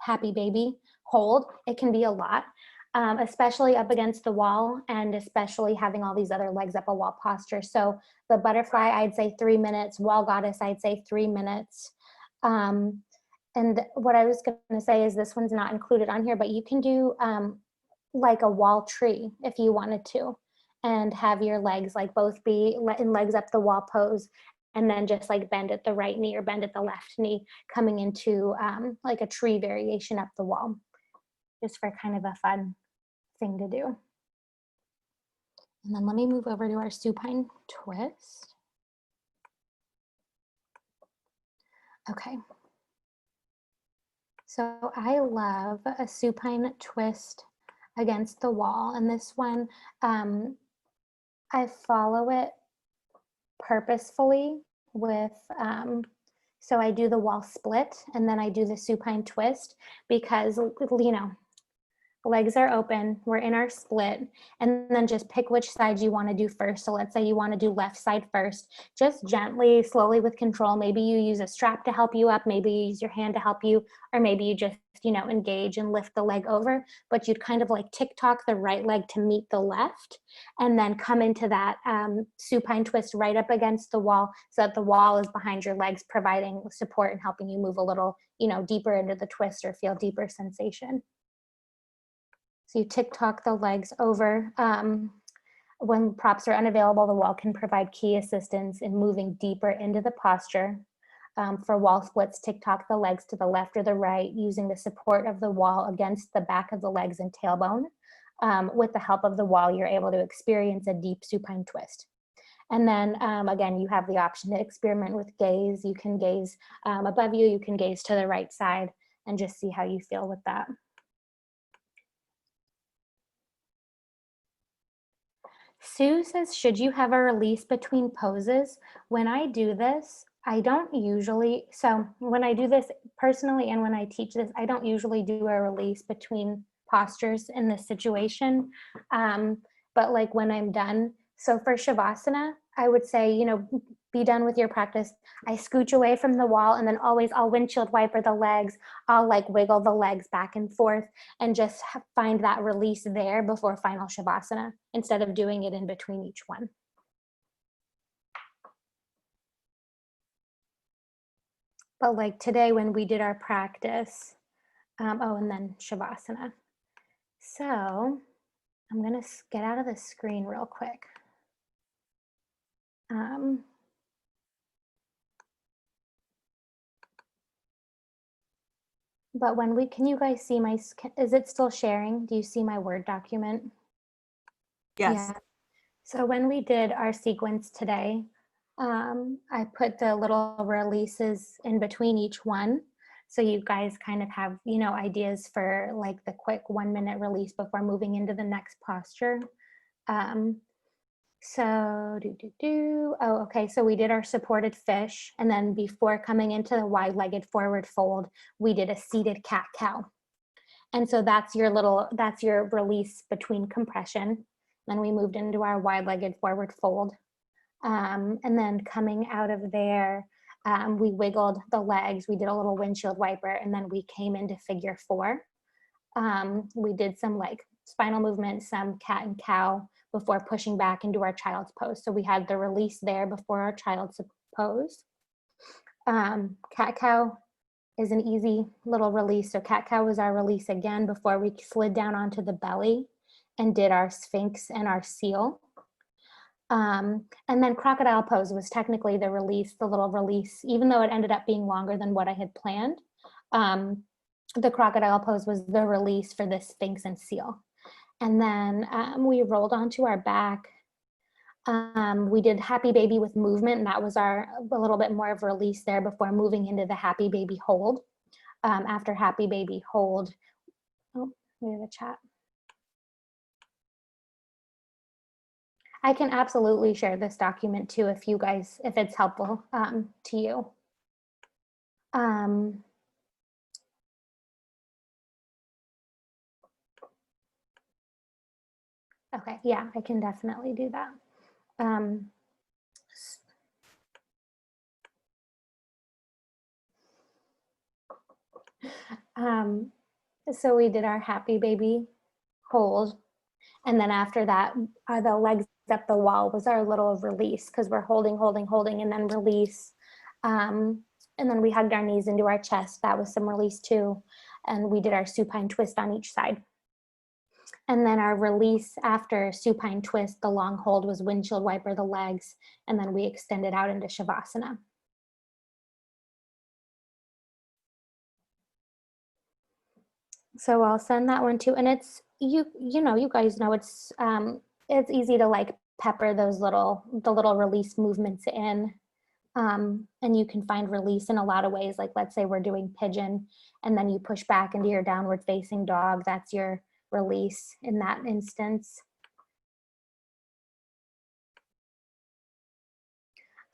Speaker 1: happy baby hold. It can be a lot, especially up against the wall and especially having all these other legs up a wall posture. So the butterfly, I'd say 3 minutes. Wall goddess, I'd say 3 minutes. And what I was going to say is this one's not included on here, but you can do like a wall tree if you wanted to, and have your legs like both be in legs up the wall pose, and then just like bend at the right knee or bend at the left knee, coming into like a tree variation up the wall, just for kind of a fun thing to do. And then let me move over to our supine twist. Okay. So I love a supine twist against the wall. And this one, I follow it purposefully with, so I do the wall split and then I do the supine twist because, you know, legs are open, we're in our split, and then just pick which side you want to do first. So let's say you want to do left side first, just gently, slowly with control. Maybe you use a strap to help you up, maybe you use your hand to help you, or maybe you just, you know, engage and lift the leg over, but you'd kind of like tick-tock the right leg to meet the left, and then come into that supine twist right up against the wall so that the wall is behind your legs, providing support and helping you move a little, you know, deeper into the twist or feel deeper sensation. So you tick-tock the legs over. When props are unavailable, the wall can provide key assistance in moving deeper into the posture. For wall splits, tick-tock the legs to the left or the right using the support of the wall against the back of the legs and tailbone. With the help of the wall, you're able to experience a deep supine twist. And then again, you have the option to experiment with gaze. You can gaze above you, you can gaze to the right side and just see how you feel with that. Sue says, should you have a release between poses? When I do this, I don't usually, so when I do this personally and when I teach this, I don't usually do a release between postures in this situation. But like when I'm done, so for Shavasana, I would say, you know, be done with your practice. I scooch away from the wall and then always I'll windshield wiper the legs. I'll like wiggle the legs back and forth and just find that release there before final Shavasana instead of doing it in between each one. But like today when we did our practice, oh, and then Shavasana. So I'm gonna get out of the screen real quick. But when we, can you guys see my, is it still sharing? Do you see my Word document?
Speaker 8: Yes.
Speaker 1: Yeah. So when we did our sequence today, I put the little releases in between each one. So you guys kind of have, you know, ideas for like the quick 1-minute release before moving into the next posture. So oh, okay. So we did our supported fish. And then before coming into the wide-legged forward fold, we did a seated cat-cow. And so that's your release between compression. Then we moved into our wide-legged forward fold. And then coming out of there, we wiggled the legs. We did a little windshield wiper, and then we came into figure 4. We did some like spinal movements, some cat and cow before pushing back into our child's pose. So we had the release there before our child's pose. Cat-cow is an easy little release. So cat-cow was our release again before we slid down onto the belly and did our sphinx and our seal. And then crocodile pose was technically the release, the little release, even though it ended up being longer than what I had planned. The crocodile pose was the release for the sphinx and seal. And then we rolled onto our back. We did happy baby with movement, and that was a little bit more of a release there before moving into the happy baby hold. After happy baby hold, oh, we have a chat. I can absolutely share this document too if you guys, if it's helpful to you. Okay, yeah, I can definitely do that. So we did our happy baby hold. And then after that, the legs up the wall was our little release because we're holding, and then release. And then we hugged our knees into our chest. That was some release too. And we did our supine twist on each side. And then our release after supine twist, the long hold was windshield wiper the legs. And then we extended out into Shavasana. So I'll send that one too. And it's, you know, you guys know it's easy to like pepper those the little release movements in. And you can find release in a lot of ways. Like let's say we're doing pigeon and then you push back into your downward facing dog. That's your release in that instance.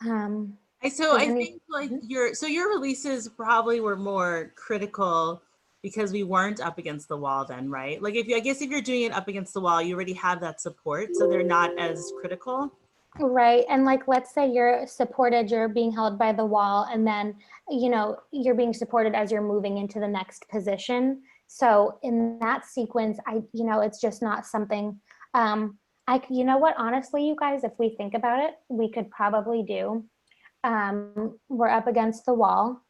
Speaker 8: I think like your releases probably were more critical because we weren't up against the wall then, right? Like I guess if you're doing it up against the wall, you already have that support, so they're not as critical.
Speaker 1: Right. And like, let's say you're supported, you're being held by the wall, and then, you know, you're being supported as you're moving into the next position. So in that sequence, you know, it's just not something, you know what, honestly, you guys, if we think about it, we could probably do, we're up against the wall.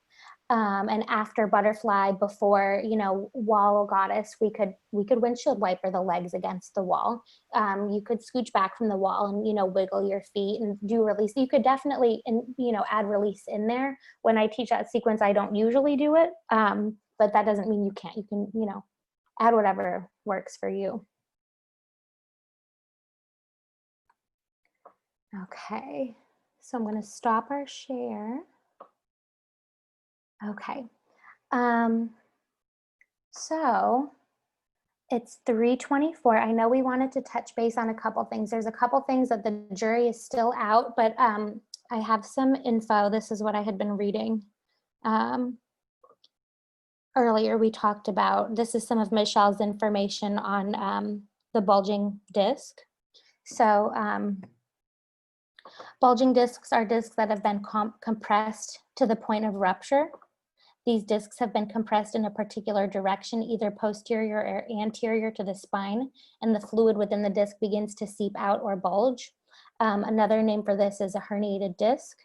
Speaker 1: And after butterfly, before, you know, wall goddess, we could windshield wiper the legs against the wall. You could scooch back from the wall and, you know, wiggle your feet and do release. You could definitely, you know, add release in there. When I teach that sequence, I don't usually do it, but that doesn't mean you can't. You can, you know, add whatever works for you. Okay, so I'm going to stop our share. Okay. So it's 3:24. I know we wanted to touch base on a couple things. There's a couple things that the jury is still out, but I have some info. This is what I had been reading. Earlier we talked about, this is some of Michelle's information on the bulging disc. So bulging discs are discs that have been compressed to the point of rupture. These discs have been compressed in a particular direction, either posterior or anterior to the spine, and the fluid within the disc begins to seep out or bulge. Another name for this is a herniated disc.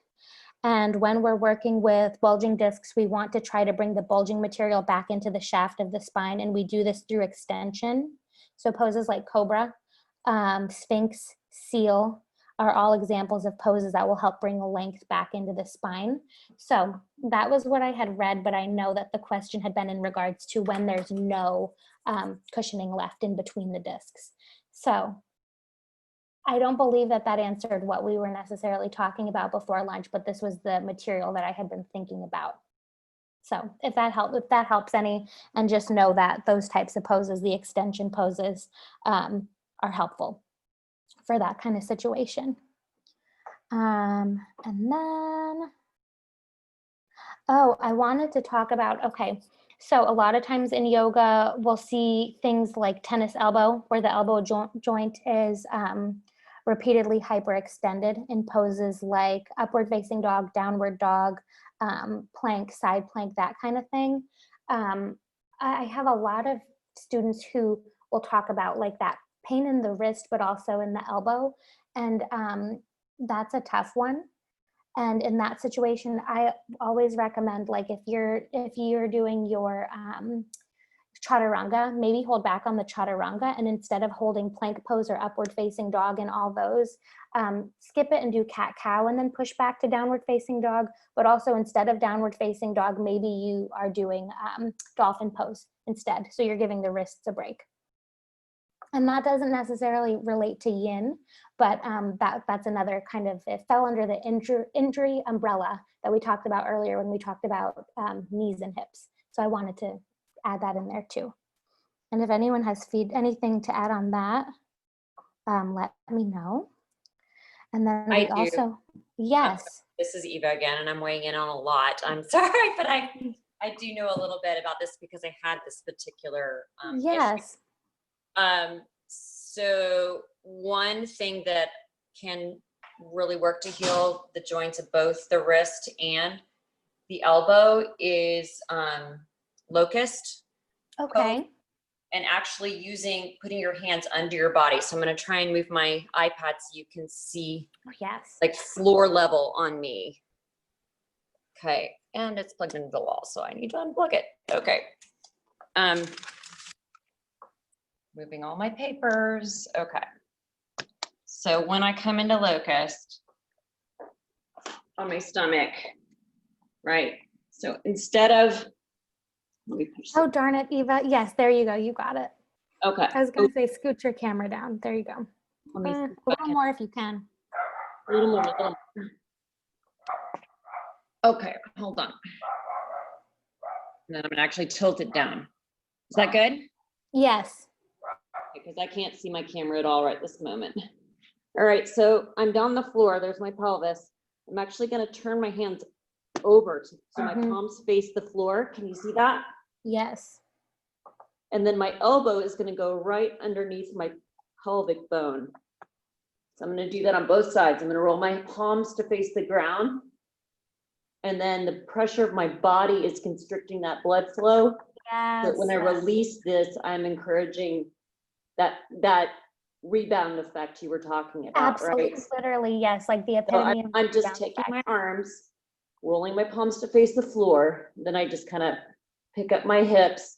Speaker 1: And when we're working with bulging discs, we want to try to bring the bulging material back into the shaft of the spine, and we do this through extension. So poses like cobra, sphinx, seal, are all examples of poses that will help bring the length back into the spine. So that was what I had read, but I know that the question had been in regards to when there's no cushioning left in between the discs. So I don't believe that that answered what we were necessarily talking about before lunch, but this was the material that I had been thinking about. So if that helps any, and just know that those types of poses, the extension poses, are helpful for that kind of situation. And then, oh, I wanted to talk about, okay, so a lot of times in yoga, we'll see things like tennis elbow, where the elbow joint is repeatedly hyperextended in poses like upward facing dog, downward dog, plank, side plank, that kind of thing. I have a lot of students who will talk about like that pain in the wrist, but also in the elbow. And that's a tough one. And in that situation, I always recommend, like, if you're doing your chaturanga, maybe hold back on the chaturanga, and instead of holding plank pose or upward facing dog and all those, skip it and do cat cow and then push back to downward facing dog. But also, instead of downward facing dog, maybe you are doing dolphin pose instead. So you're giving the wrists a break. And that doesn't necessarily relate to yin, but that's another kind of, it fell under the injury umbrella that we talked about earlier when we talked about knees and hips. So I wanted to add that in there too. And if anyone has anything to add on that, let me know. And then we also, yes.
Speaker 5: This is Eva again, and I'm weighing in on a lot. I'm sorry, but I do know a little bit about this because I had this particular
Speaker 1: yes.
Speaker 5: issue. So one thing that can really work to heal the joints of both the wrist and the elbow is locust.
Speaker 1: Okay.
Speaker 5: And actually putting your hands under your body. So I'm going to try and move my iPad so you can see,
Speaker 1: yes,
Speaker 5: like floor level on me. Okay, and it's plugged into the wall, so I need to unplug it. Okay. Moving all my papers. Okay. So when I come into locust on my stomach, right? So instead of,
Speaker 1: oh, darn it, Eva. Yes, there you go. You got it.
Speaker 5: Okay.
Speaker 1: I was going to say scoot your camera down. There you go.
Speaker 5: Let me
Speaker 1: A little more if you can.
Speaker 5: A little more. Okay, hold on. And then I'm gonna actually tilt it down. Is that good?
Speaker 1: Yes.
Speaker 5: Because I can't see my camera at all right this moment. All right, so I'm down the floor. There's my pelvis. I'm actually gonna turn my hands over so my palms face the floor. Can you see that?
Speaker 1: Yes.
Speaker 5: And then my elbow is gonna go right underneath my pelvic bone. So I'm gonna do that on both sides. I'm gonna roll my palms to face the ground. And then the pressure of my body is constricting that blood flow.
Speaker 1: Yes.
Speaker 5: So when I release this, I'm encouraging that rebound effect you were talking about.
Speaker 1: Absolutely,
Speaker 5: right?
Speaker 1: literally, yes, like the
Speaker 5: So
Speaker 1: epitome.
Speaker 5: I'm just taking my arms
Speaker 12: rolling my palms to face the floor. Then I just kind of pick up my hips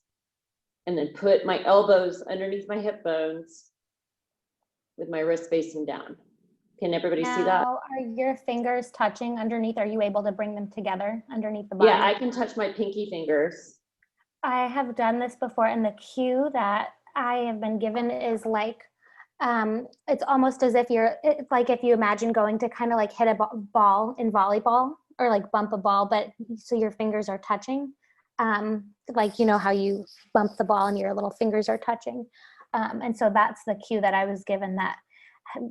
Speaker 12: and then put my elbows underneath my hip bones with my wrist facing down. Can everybody see that?
Speaker 1: Now, are your fingers touching underneath? Are you able to bring them together underneath the body?
Speaker 12: Yeah, I can touch my pinky fingers.
Speaker 1: I have done this before, and the cue that I have been given is like, it's almost as if it's like if you imagine going to kind of like hit a ball in volleyball or like bump a ball, but so your fingers are touching. Like, you know how you bump the ball and your little fingers are touching. And so that's the cue that I was given that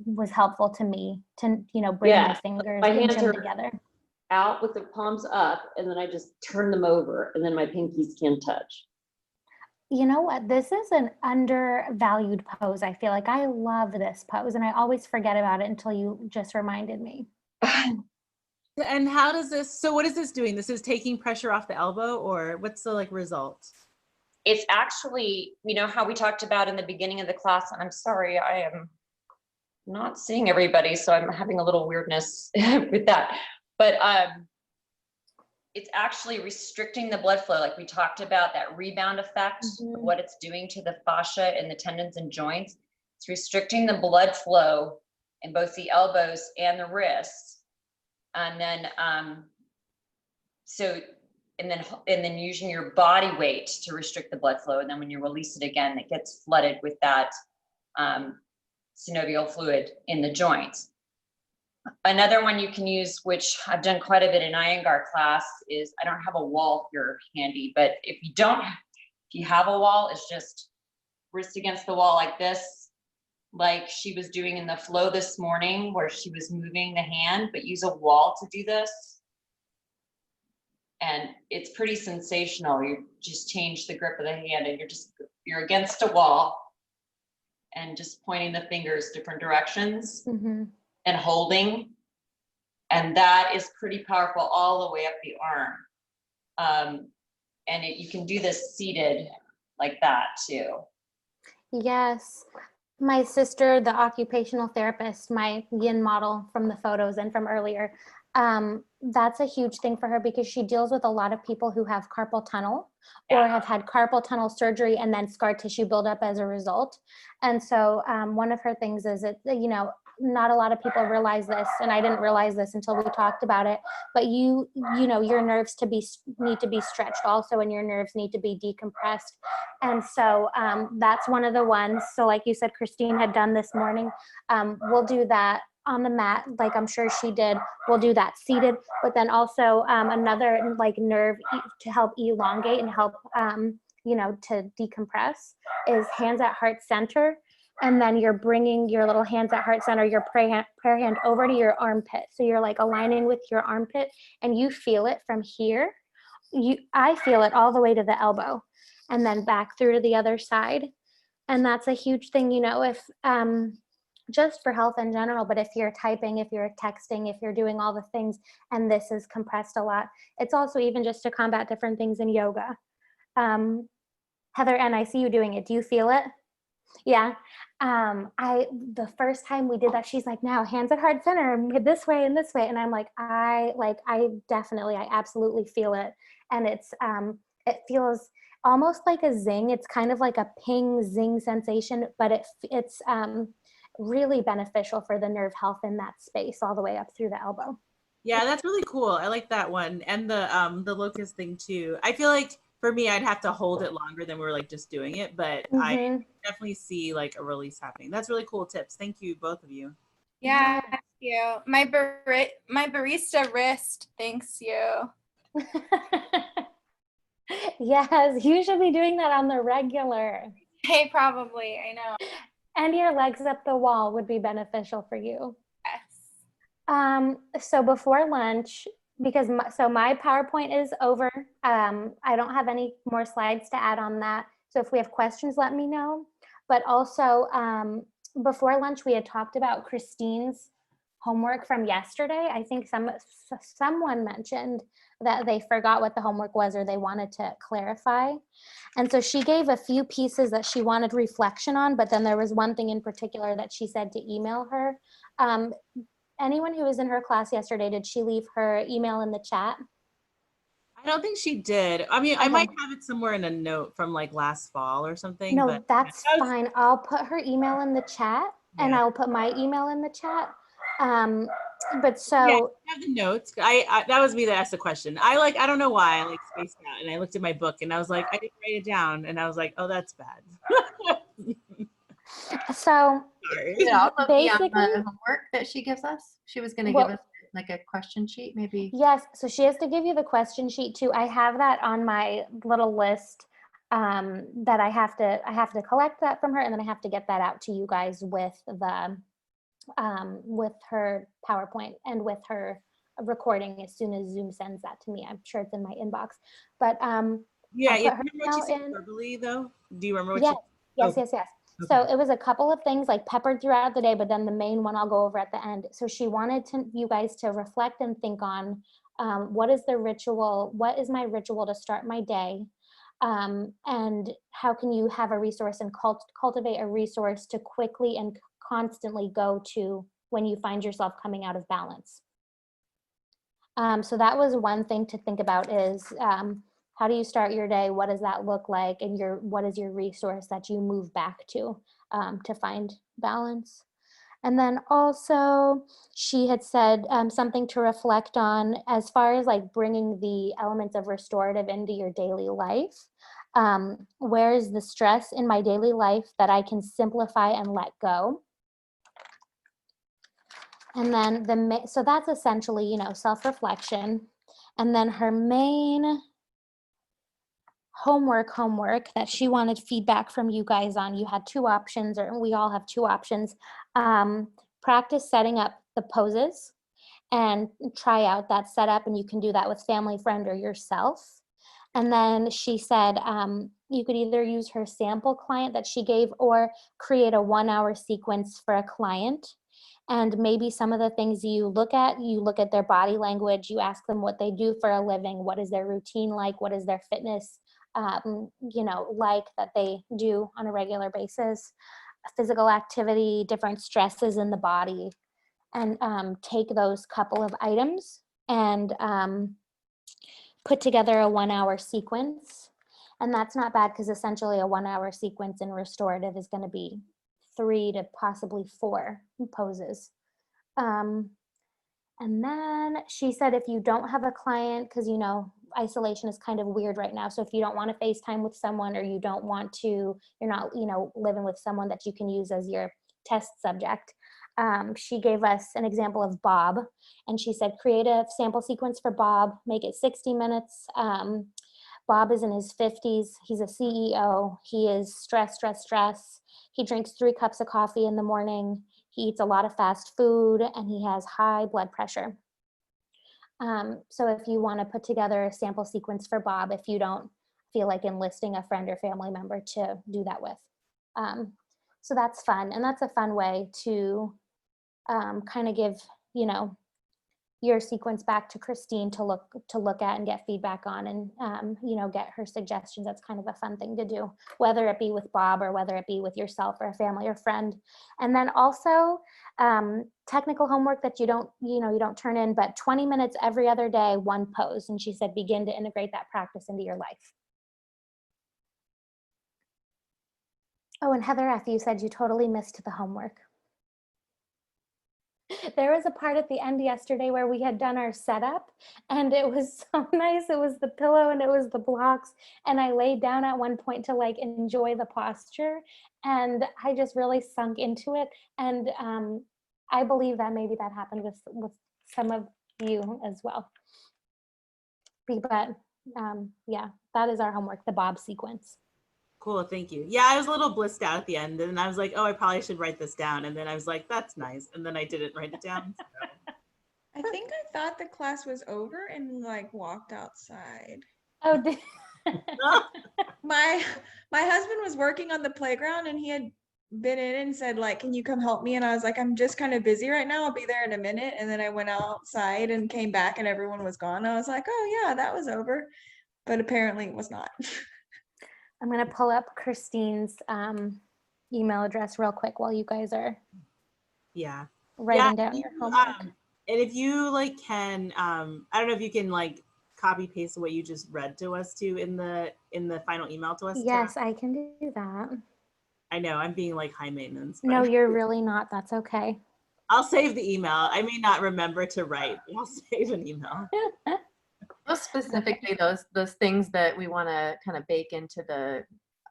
Speaker 1: was helpful to me to, you know, bring my fingers
Speaker 12: my hands are
Speaker 1: together.
Speaker 12: Out with the palms up, and then I just turn them over, and then my pinkies can touch.
Speaker 1: You know what? This is an undervalued pose. I feel like I love this pose, and I always forget about it until you just reminded me.
Speaker 8: And how does this, so what is this doing? This is taking pressure off the elbow, or what's the like result?
Speaker 5: It's actually, you know how we talked about in the beginning of the class, and I'm sorry, I am not seeing everybody, so I'm having a little weirdness with that. But it's actually restricting the blood flow, like we talked about, that rebound effect, of what it's doing to the fascia and the tendons and joints. It's restricting the blood flow in both the elbows and the wrists. And then, and then using your body weight to restrict the blood flow. And then when you release it again, it gets flooded with that synovial fluid in the joints. Another one you can use, which I've done quite a bit in Iyengar class, is, I don't have a wall here handy, but if you have a wall, it's just wrist against the wall like this, like she was doing in the flow this morning, where she was moving the hand, but use a wall to do this. And it's pretty sensational. You just change the grip of the hand, and you're against a wall and just pointing the fingers different directions. And holding, and that is pretty powerful all the way up the arm. And you can do this seated like that too.
Speaker 1: Yes. My sister, the occupational therapist, my yin model from the photos and from earlier, that's a huge thing for her because she deals with a lot of people who have carpal tunnel or have had carpal tunnel surgery and then scar tissue buildup as a result. And so one of her things is that, you know, not a lot of people realize this, and I didn't realize this until we talked about it, but you know, your nerves need to be stretched also, and your nerves need to be decompressed. And so that's one of the ones. So like you said, Christine had done this morning. We'll do that on the mat, like I'm sure she did. We'll do that seated, but then also another like nerve to help elongate and help, you know, to decompress is hands at heart center. And then you're bringing your little hands at heart center, your prayer hand over to your armpit. So you're like aligning with your armpit, and you feel it from here. I feel it all the way to the elbow, and then back through to the other side. And that's a huge thing, you know, if just for health in general, but if you're typing, if you're texting, if you're doing all the things, and this is compressed a lot, it's also even just to combat different things in yoga. Heather, and I see you doing it. Do you feel it? Yeah. The first time we did that, she's like, now hands at heart center, this way and this way. And I'm like, I absolutely feel it. And it's, it feels almost like a zing. It's kind of like a ping zing sensation, but it's really beneficial for the nerve health in that space all the way up through the elbow.
Speaker 8: Yeah, that's really cool. I like that one. And the locust thing too. I feel like for me, I'd have to hold it longer than we were like just doing it, but I definitely see like a release happening. That's really cool tips. Thank you, both of you.
Speaker 9: Yeah, thank you. My barista wrist thanks you.
Speaker 1: Yes, you should be doing that on the regular.
Speaker 9: Hey, probably, I know.
Speaker 1: And your legs up the wall would be beneficial for you.
Speaker 9: Yes.
Speaker 1: So before lunch, because my PowerPoint is over. I don't have any more slides to add on that. So if we have questions, let me know. But also before lunch, we had talked about Christine's homework from yesterday. I think someone mentioned that they forgot what the homework was or they wanted to clarify. And so she gave a few pieces that she wanted reflection on, but then there was one thing in particular that she said to email her. anyone who was in her class yesterday, did she leave her email in the chat?
Speaker 8: I don't think she did. I mean, I
Speaker 1: Okay.
Speaker 8: might have it somewhere in a note from like last fall or something.
Speaker 1: No,
Speaker 8: but
Speaker 1: that's fine. I'll put her email in the chat and I'll put my email in the chat. But so
Speaker 8: yeah, I have the notes. I that was me that asked the question. I don't know why I like spaced out, and I looked at my book and I was like, I didn't write it down, and I was like, oh, that's bad.
Speaker 1: So
Speaker 11: Could it also be on
Speaker 1: basically,
Speaker 11: the homework that she gives us? She was going to give us like a question sheet, maybe.
Speaker 1: yes, so she has to give you the question sheet too. I have that on my little list that I have to collect that from her, and then I have to get that out to you guys with the with her PowerPoint and with her recording as soon as Zoom sends that to me. I'm sure it's in my inbox. But
Speaker 8: yeah,
Speaker 1: I'll
Speaker 8: yeah.
Speaker 1: put her
Speaker 8: Remember what you
Speaker 1: email
Speaker 8: said
Speaker 1: in.
Speaker 8: verbally though? Do you remember what
Speaker 1: Yes,
Speaker 8: you?
Speaker 1: yes, yes. So it was a couple of things like peppered throughout the day, but then the main one I'll go over at the end. So she wanted you guys to reflect and think on what is the ritual, what is my ritual to start my day? And how can you have a resource and cultivate a resource to quickly and constantly go to when you find yourself coming out of balance? So that was one thing to think about is how do you start your day? What does that look like? And what is your resource that you move back to find balance? And then also she had said something to reflect on as far as like bringing the elements of restorative into your daily life. Where is the stress in my daily life that I can simplify and let go? And then so that's essentially, self-reflection. And then her main homework that she wanted feedback from you guys on. You had two options, or we all have two options. Practice setting up the poses and try out that setup, and you can do that with family, friend, or yourself. And then she said you could either use her sample client that she gave or create a 1-hour sequence for a client. And maybe some of the things you look at their body language, you ask them what they do for a living, what is their routine like, what is their fitness like that they do on a regular basis, physical activity, different stresses in the body, and take those couple of items and put together a 1-hour sequence. And that's not bad because essentially a 1-hour sequence in restorative is going to be 3 to possibly 4 poses. And then she said if you don't have a client, because isolation is kind of weird right now. So if you don't want to FaceTime with someone, or you're not, living with someone that you can use as your test subject. She gave us an example of Bob, and she said, create a sample sequence for Bob, make it 60 minutes. Bob is in his 50s. He's a CEO. He is stress. He drinks 3 cups of coffee in the morning. He eats a lot of fast food, and he has high blood pressure. So if you want to put together a sample sequence for Bob, if you don't feel like enlisting a friend or family member to do that with. So that's fun. And that's a fun way to kind of give, your sequence back to Christine to look at and get feedback on, and, get her suggestions. That's kind of a fun thing to do, whether it be with Bob or whether it be with yourself or a family or friend. And then also technical homework that you don't turn in, but 20 minutes every other day, 1 pose. And she said, begin to integrate that practice into your life. Oh, and Heather F., you said you totally missed the homework. There was a part at the end yesterday where we had done our setup, and it was so nice. It was the pillow and it was the blocks, and I laid down at one point to like enjoy the posture, and I just really sunk into it. And I believe that maybe that happened with some of you as well. But yeah, that is our homework, the Bob sequence.
Speaker 8: Cool, thank you. Yeah, I was a little blissed out at the end, and I was like, oh, I probably should write this down. And then I was like, that's nice. And then I didn't write it down. So.
Speaker 2: I think I thought the class was over and like walked outside.
Speaker 1: Oh,
Speaker 2: my husband was working on the playground, and he had been in and said like, can you come help me? And I was like, I'm just kind of busy right now. I'll be there in a minute. And then I went outside and came back and everyone was gone. I was like, oh yeah, that was over. But apparently it was not.
Speaker 1: I'm going to pull up Christine's email address real quick while you guys are writing down your homework.
Speaker 8: And if you like can, I don't know if you can like copy paste what you just read to us too in the final email to us.
Speaker 1: Yes,
Speaker 8: Tara.
Speaker 1: I can do that.
Speaker 8: I know I'm being like high maintenance.
Speaker 1: No,
Speaker 8: But
Speaker 1: you're really not. That's okay.
Speaker 8: I'll save the email. I may not remember to write, but I'll save an email.
Speaker 11: Those specifically, those things that we want to kind of bake into the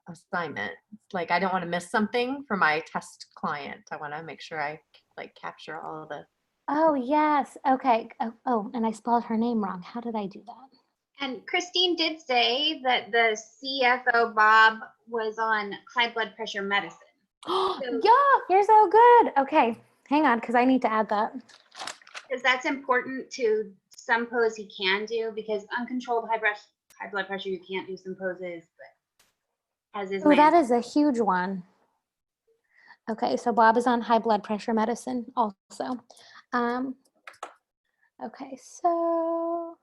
Speaker 11: assignment. It's like I don't want to miss something for my test client. I want to make sure I like capture all of the.
Speaker 1: Oh, yes. Okay. Oh, and I spelled her name wrong. How did I do that?
Speaker 7: And Christine did say that the CFO Bob was on high blood pressure medicine.
Speaker 1: Yeah, you're so good. Okay, hang on, because I need to add that.
Speaker 7: Because that's important to some pose he can do, because uncontrolled high blood pressure, you can't do some poses, but as is
Speaker 1: Oh, that is a huge one. Okay, so Bob is on high blood pressure medicine also. Okay, so,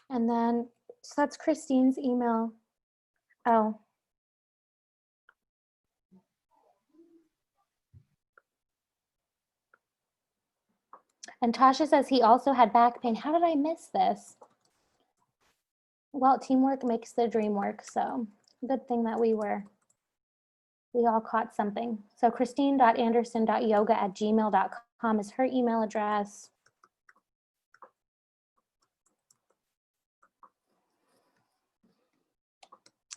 Speaker 1: and then, so that's Christine's email. Oh. And Tasha says he also had back pain. How did I miss this? Well, teamwork makes the dream work, so good thing that we all caught something. So christine.anderson.yoga@gmail.com is her email address.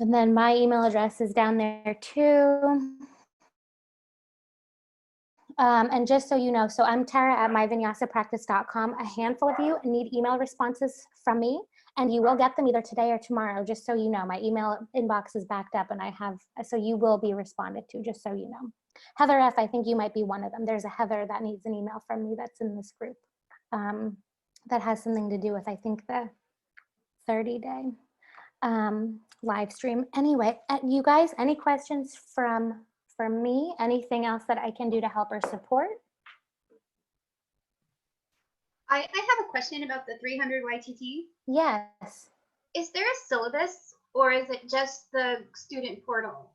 Speaker 1: And then my email address is down there too. And just so you know, so I'm Tara at myvinyasapractice.com. A handful of you need email responses from me, and you will get them either today or tomorrow, just so you know. My email inbox is backed up, and so you will be responded to, just so you know. Heather F., I think you might be one of them. There's a Heather that needs an email from me that's in this group that has something to do with, I think, the 30-day live stream. Anyway, you guys, any questions from me? Anything else that I can do to help or support?
Speaker 7: I have a question about the 300 YTT.
Speaker 1: Yes.
Speaker 7: Is there a syllabus, or is it just the student portal?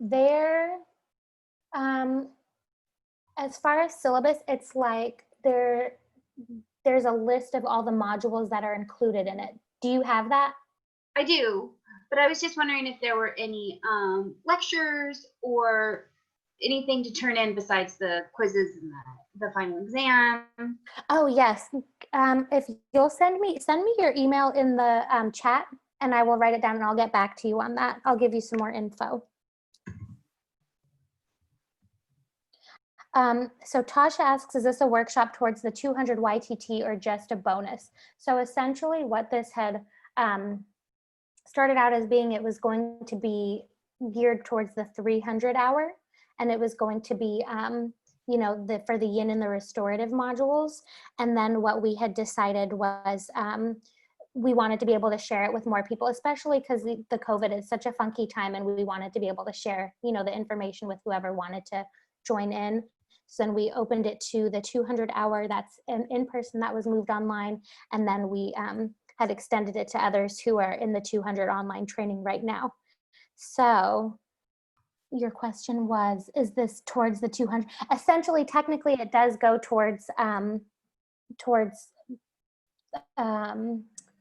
Speaker 1: There, as far as syllabus, it's like there's a list of all the modules that are included in it. Do you have that?
Speaker 7: I do, but I was just wondering if there were any lectures or anything to turn in besides the quizzes and the final exam.
Speaker 1: Oh yes. If you'll send me your email in the chat, and I will write it down, and I'll get back to you on that. I'll give you some more info. So Tasha asks, is this a workshop towards the 200 YTT or just a bonus? So essentially what this had started out as being, it was going to be geared towards the 300 hour, and it was going to be, you know, for the yin and the restorative modules. And then what we had decided was we wanted to be able to share it with more people, especially because the COVID is such a funky time, and we wanted to be able to share, you know, the information with whoever wanted to join in. So then we opened it to the 200 hour that's in person, that was moved online. And then we had extended it to others who are in the 200 online training right now. So your question was, is this towards the 200? Essentially, technically it does go towards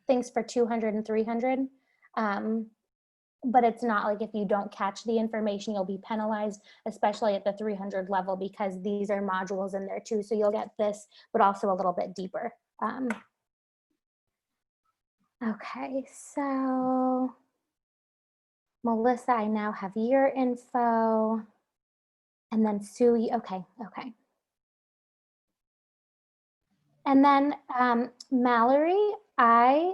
Speaker 1: things for 200 and 300. But it's not like if you don't catch the information, you'll be penalized, especially at the 300 level, because these are modules in there too. So you'll get this, but also a little bit deeper. Okay, so Melissa, I now have your info. And then Sue, okay. And then Mallory, I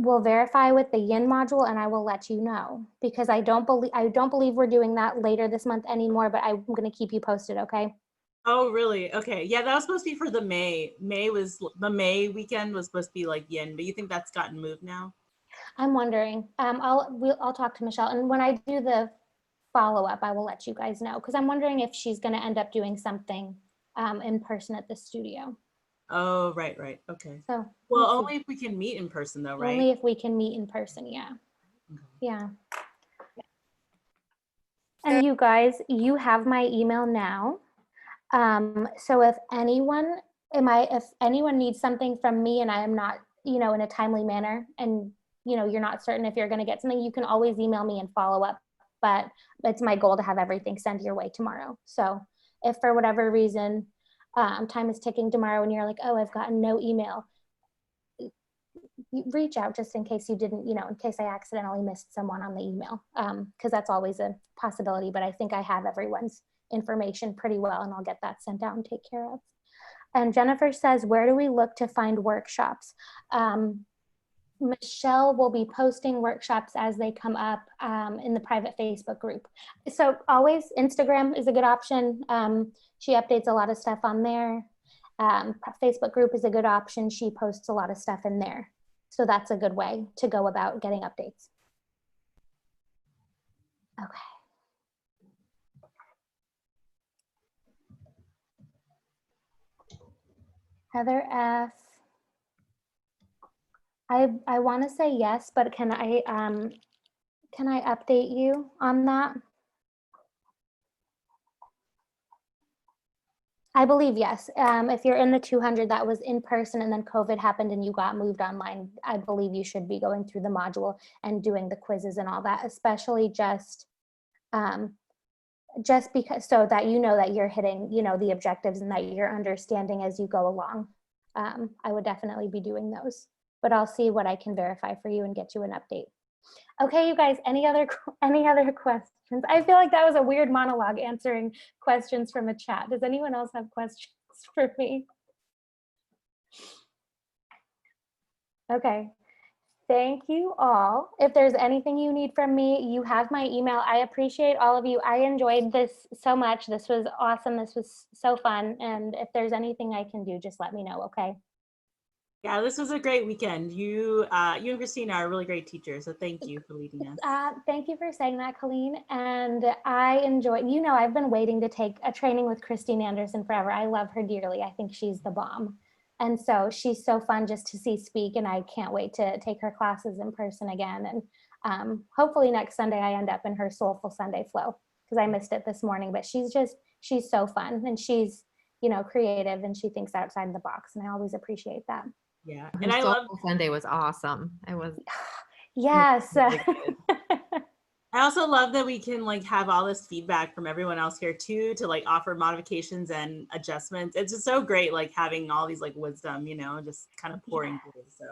Speaker 1: will verify with the yin module, and I will let you know, because I don't believe we're doing that later this month anymore, but I'm going to keep you posted. Okay.
Speaker 8: Oh, really? Okay. Yeah, that was supposed to be for the May. The May weekend was supposed to be like yin, but you think that's gotten moved now?
Speaker 1: I'm wondering. I'll talk to Michelle, and when I do the follow-up, I will let you guys know, because I'm wondering if she's going to end up doing something in person at the studio.
Speaker 8: Oh, right. Okay.
Speaker 1: So
Speaker 8: well, only if we can meet in person though, right?
Speaker 1: Only if we can meet in person, yeah.
Speaker 8: Okay.
Speaker 1: Yeah. And you guys, you have my email now. So if anyone needs something from me and I am not, in a timely manner, and you're not certain if you're going to get something, you can always email me and follow up. But it's my goal to have everything sent your way tomorrow. So if for whatever reason time is ticking tomorrow and you're like, oh, I've gotten no email, reach out just in case you didn't, in case I accidentally missed someone on the email, because that's always a possibility. But I think I have everyone's information pretty well, and I'll get that sent out and take care of. And Jennifer says, where do we look to find workshops? Michelle will be posting workshops as they come up in the private Facebook group. So always Instagram is a good option. She updates a lot of stuff on there. Facebook group is a good option. She posts a lot of stuff in there. So that's a good way to go about getting updates. Okay. Heather F. I want to say yes, but can I update you on that? I believe yes. If you're in the 200 that was in person and then COVID happened and you got moved online, I believe you should be going through the module and doing the quizzes and all that, especially just because, so that that you're hitting, the objectives and that you're understanding as you go along. I would definitely be doing those, but I'll see what I can verify for you and get you an update. Okay, you guys, any other questions? I feel like that was a weird monologue answering questions from a chat. Does anyone else have questions for me? Okay, thank you all. If there's anything you need from me, you have my email. I appreciate all of you. I enjoyed this so much. This was awesome. This was so fun. And if there's anything I can do, just let me know, okay?
Speaker 8: Yeah, this was a great weekend. You and Christina are really great teachers, so thank you for leading us.
Speaker 1: Thank you for saying that, Colleen. And I enjoy, I've been waiting to take a training with Christine Anderson forever. I love her dearly. I think she's the bomb. And so she's so fun just to see speak, and I can't wait to take her classes in person again. And hopefully next Sunday I end up in her Soulful Sunday flow, because I missed it this morning, but she's so fun, and she's, creative, and she thinks outside the box, and I always appreciate that.
Speaker 8: Yeah,
Speaker 11: and I love Sunday was awesome. It was.
Speaker 1: Yes.
Speaker 11: Really good.
Speaker 8: I also love that we can have all this feedback from everyone else here too, to offer modifications and adjustments. It's just so great, having all these wisdom, just kind of pouring through. So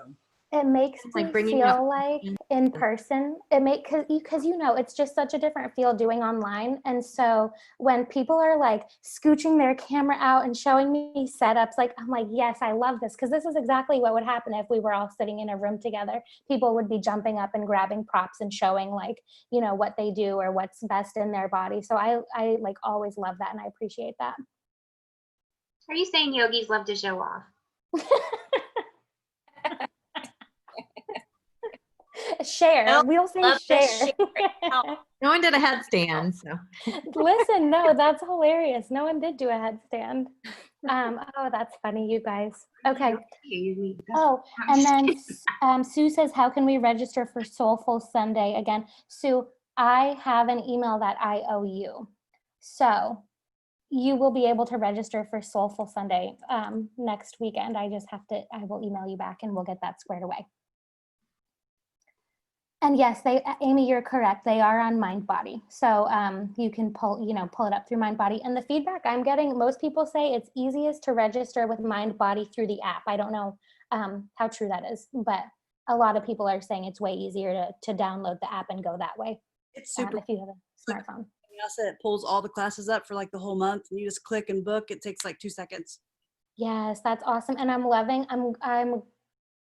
Speaker 1: it makes
Speaker 11: It's
Speaker 1: me
Speaker 11: bringing up
Speaker 1: feel like in person, because it's just such a different feel doing online. And so when people are scooching their camera out and showing me setups, I'm like, yes, I love this, because this is exactly what would happen if we were all sitting in a room together. People would be jumping up and grabbing props and showing what they do or what's best in their body. So I always love that, and I appreciate that.
Speaker 7: Are you saying yogis love to show off?
Speaker 1: Share. We'll say share.
Speaker 11: No one did a headstand, so.
Speaker 1: Listen, no, that's hilarious. No one did do a headstand. Oh, that's funny, you guys. Okay. Oh, and then Sue says, how can we register for Soulful Sunday? Again, Sue, I have an email that I owe you. So you will be able to register for Soulful Sunday next weekend. I will email you back and we'll get that squared away. And yes, Amy, you're correct. They are on Mind Body. So you can pull it up through Mind Body. And the feedback I'm getting, most people say it's easiest to register with Mind Body through the app. I don't know how true that is, but a lot of people are saying it's way easier to download the app and go that way.
Speaker 13: It's super.
Speaker 1: If you have a smartphone.
Speaker 13: It pulls all the classes up for the whole month, and you just click and book. It takes 2 seconds.
Speaker 1: Yes, that's awesome. And I'm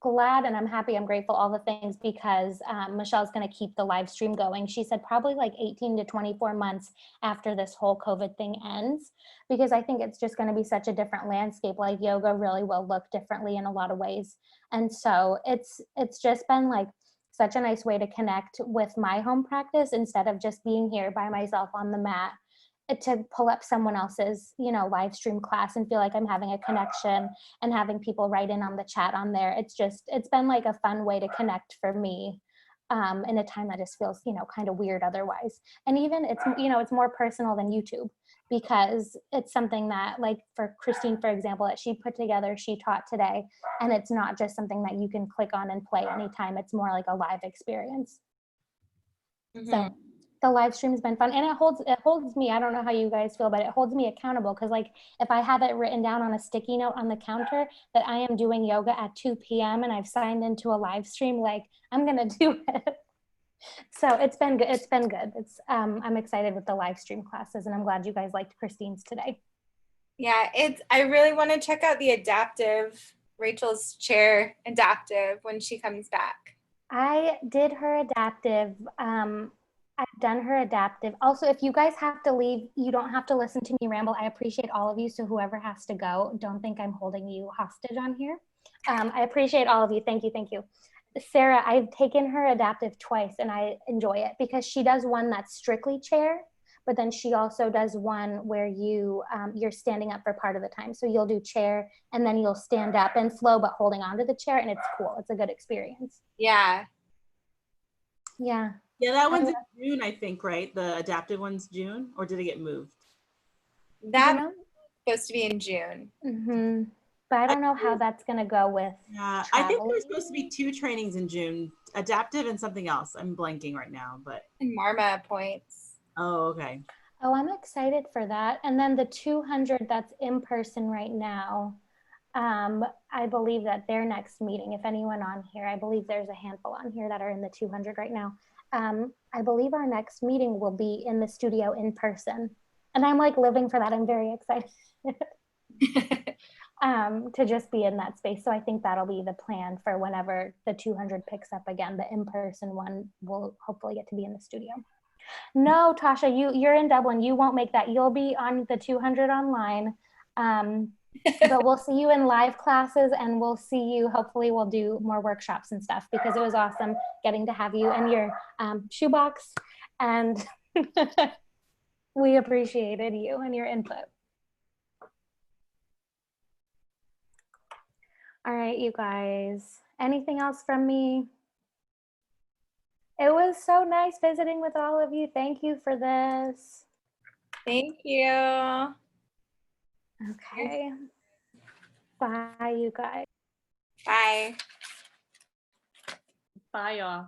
Speaker 1: glad and I'm happy, I'm grateful, all the things, because Michelle's going to keep the live stream going. She said probably 18 to 24 months after this whole COVID thing ends, because I think it's just going to be such a different landscape. Yoga really will look differently in a lot of ways. And so it's just been such a nice way to connect with my home practice instead of just being here by myself on the mat, to pull up someone else's, live stream class and feel like I'm having a connection and having people write in on the chat on there. It's been a fun way to connect for me in a time that just feels, kind of weird otherwise. And even it's more personal than YouTube, because it's something that, like for Christine, for example, that she put together, she taught today, and it's not just something that you can click on and play anytime. It's more like a live experience. So the live stream's been fun, and it holds me, I don't know how you guys feel, but it holds me accountable, because like if I have it written down on a sticky note on the counter that I am doing yoga at 2 p.m. and I've signed into a live stream, like I'm gonna do it. So it's been good. It's been good. I'm excited with the live stream classes, and I'm glad you guys liked Christine's today.
Speaker 9: Yeah, I really want to check out the adaptive, Rachel's chair adaptive when she comes back.
Speaker 1: I did her adaptive. I've done her adaptive. Also, if you guys have to leave, you don't have to listen to me ramble. I appreciate all of you. So whoever has to go, don't think I'm holding you hostage on here. I appreciate all of you. Thank you. Thank you. Sarah, I've taken her adaptive twice and I enjoy it, because she does one that's strictly chair, but then she also does one where you're standing up for part of the time. So you'll do chair and then you'll stand up and flow, but holding onto the chair, and it's cool. It's a good experience.
Speaker 9: Yeah.
Speaker 1: Yeah.
Speaker 8: Yeah, that one's in June, I think, right? The adaptive one's June, or did it get moved?
Speaker 9: That's supposed to be in June.
Speaker 1: Mm-hmm. But I don't know how that's going to go with
Speaker 8: Yeah, I think there's supposed to be 2 trainings in June, adaptive and something else. I'm blanking right now, but.
Speaker 9: And Marma points.
Speaker 8: Oh, okay.
Speaker 1: Oh, I'm excited for that. And then the 200 that's in person right now, I believe that their next meeting, if anyone on here, I believe there's a handful on here that are in the 200 right now. I believe our next meeting will be in the studio in person. And I'm like living for that. I'm very excited. To just be in that space. So I think that'll be the plan for whenever the 200 picks up again. The in-person one will hopefully get to be in the studio. No, Tasha, you're in Dublin. You won't make that. You'll be on the 200 online. But we'll see you in live classes, and we'll see you. Hopefully we'll do more workshops and stuff, because it was awesome getting to have you and your shoebox. And we appreciated you and your input. All right, you guys, anything else from me? It was so nice visiting with all of you. Thank you for this.
Speaker 9: Thank you.
Speaker 1: Okay. Bye, you guys.
Speaker 9: Bye.
Speaker 11: Bye, y'all.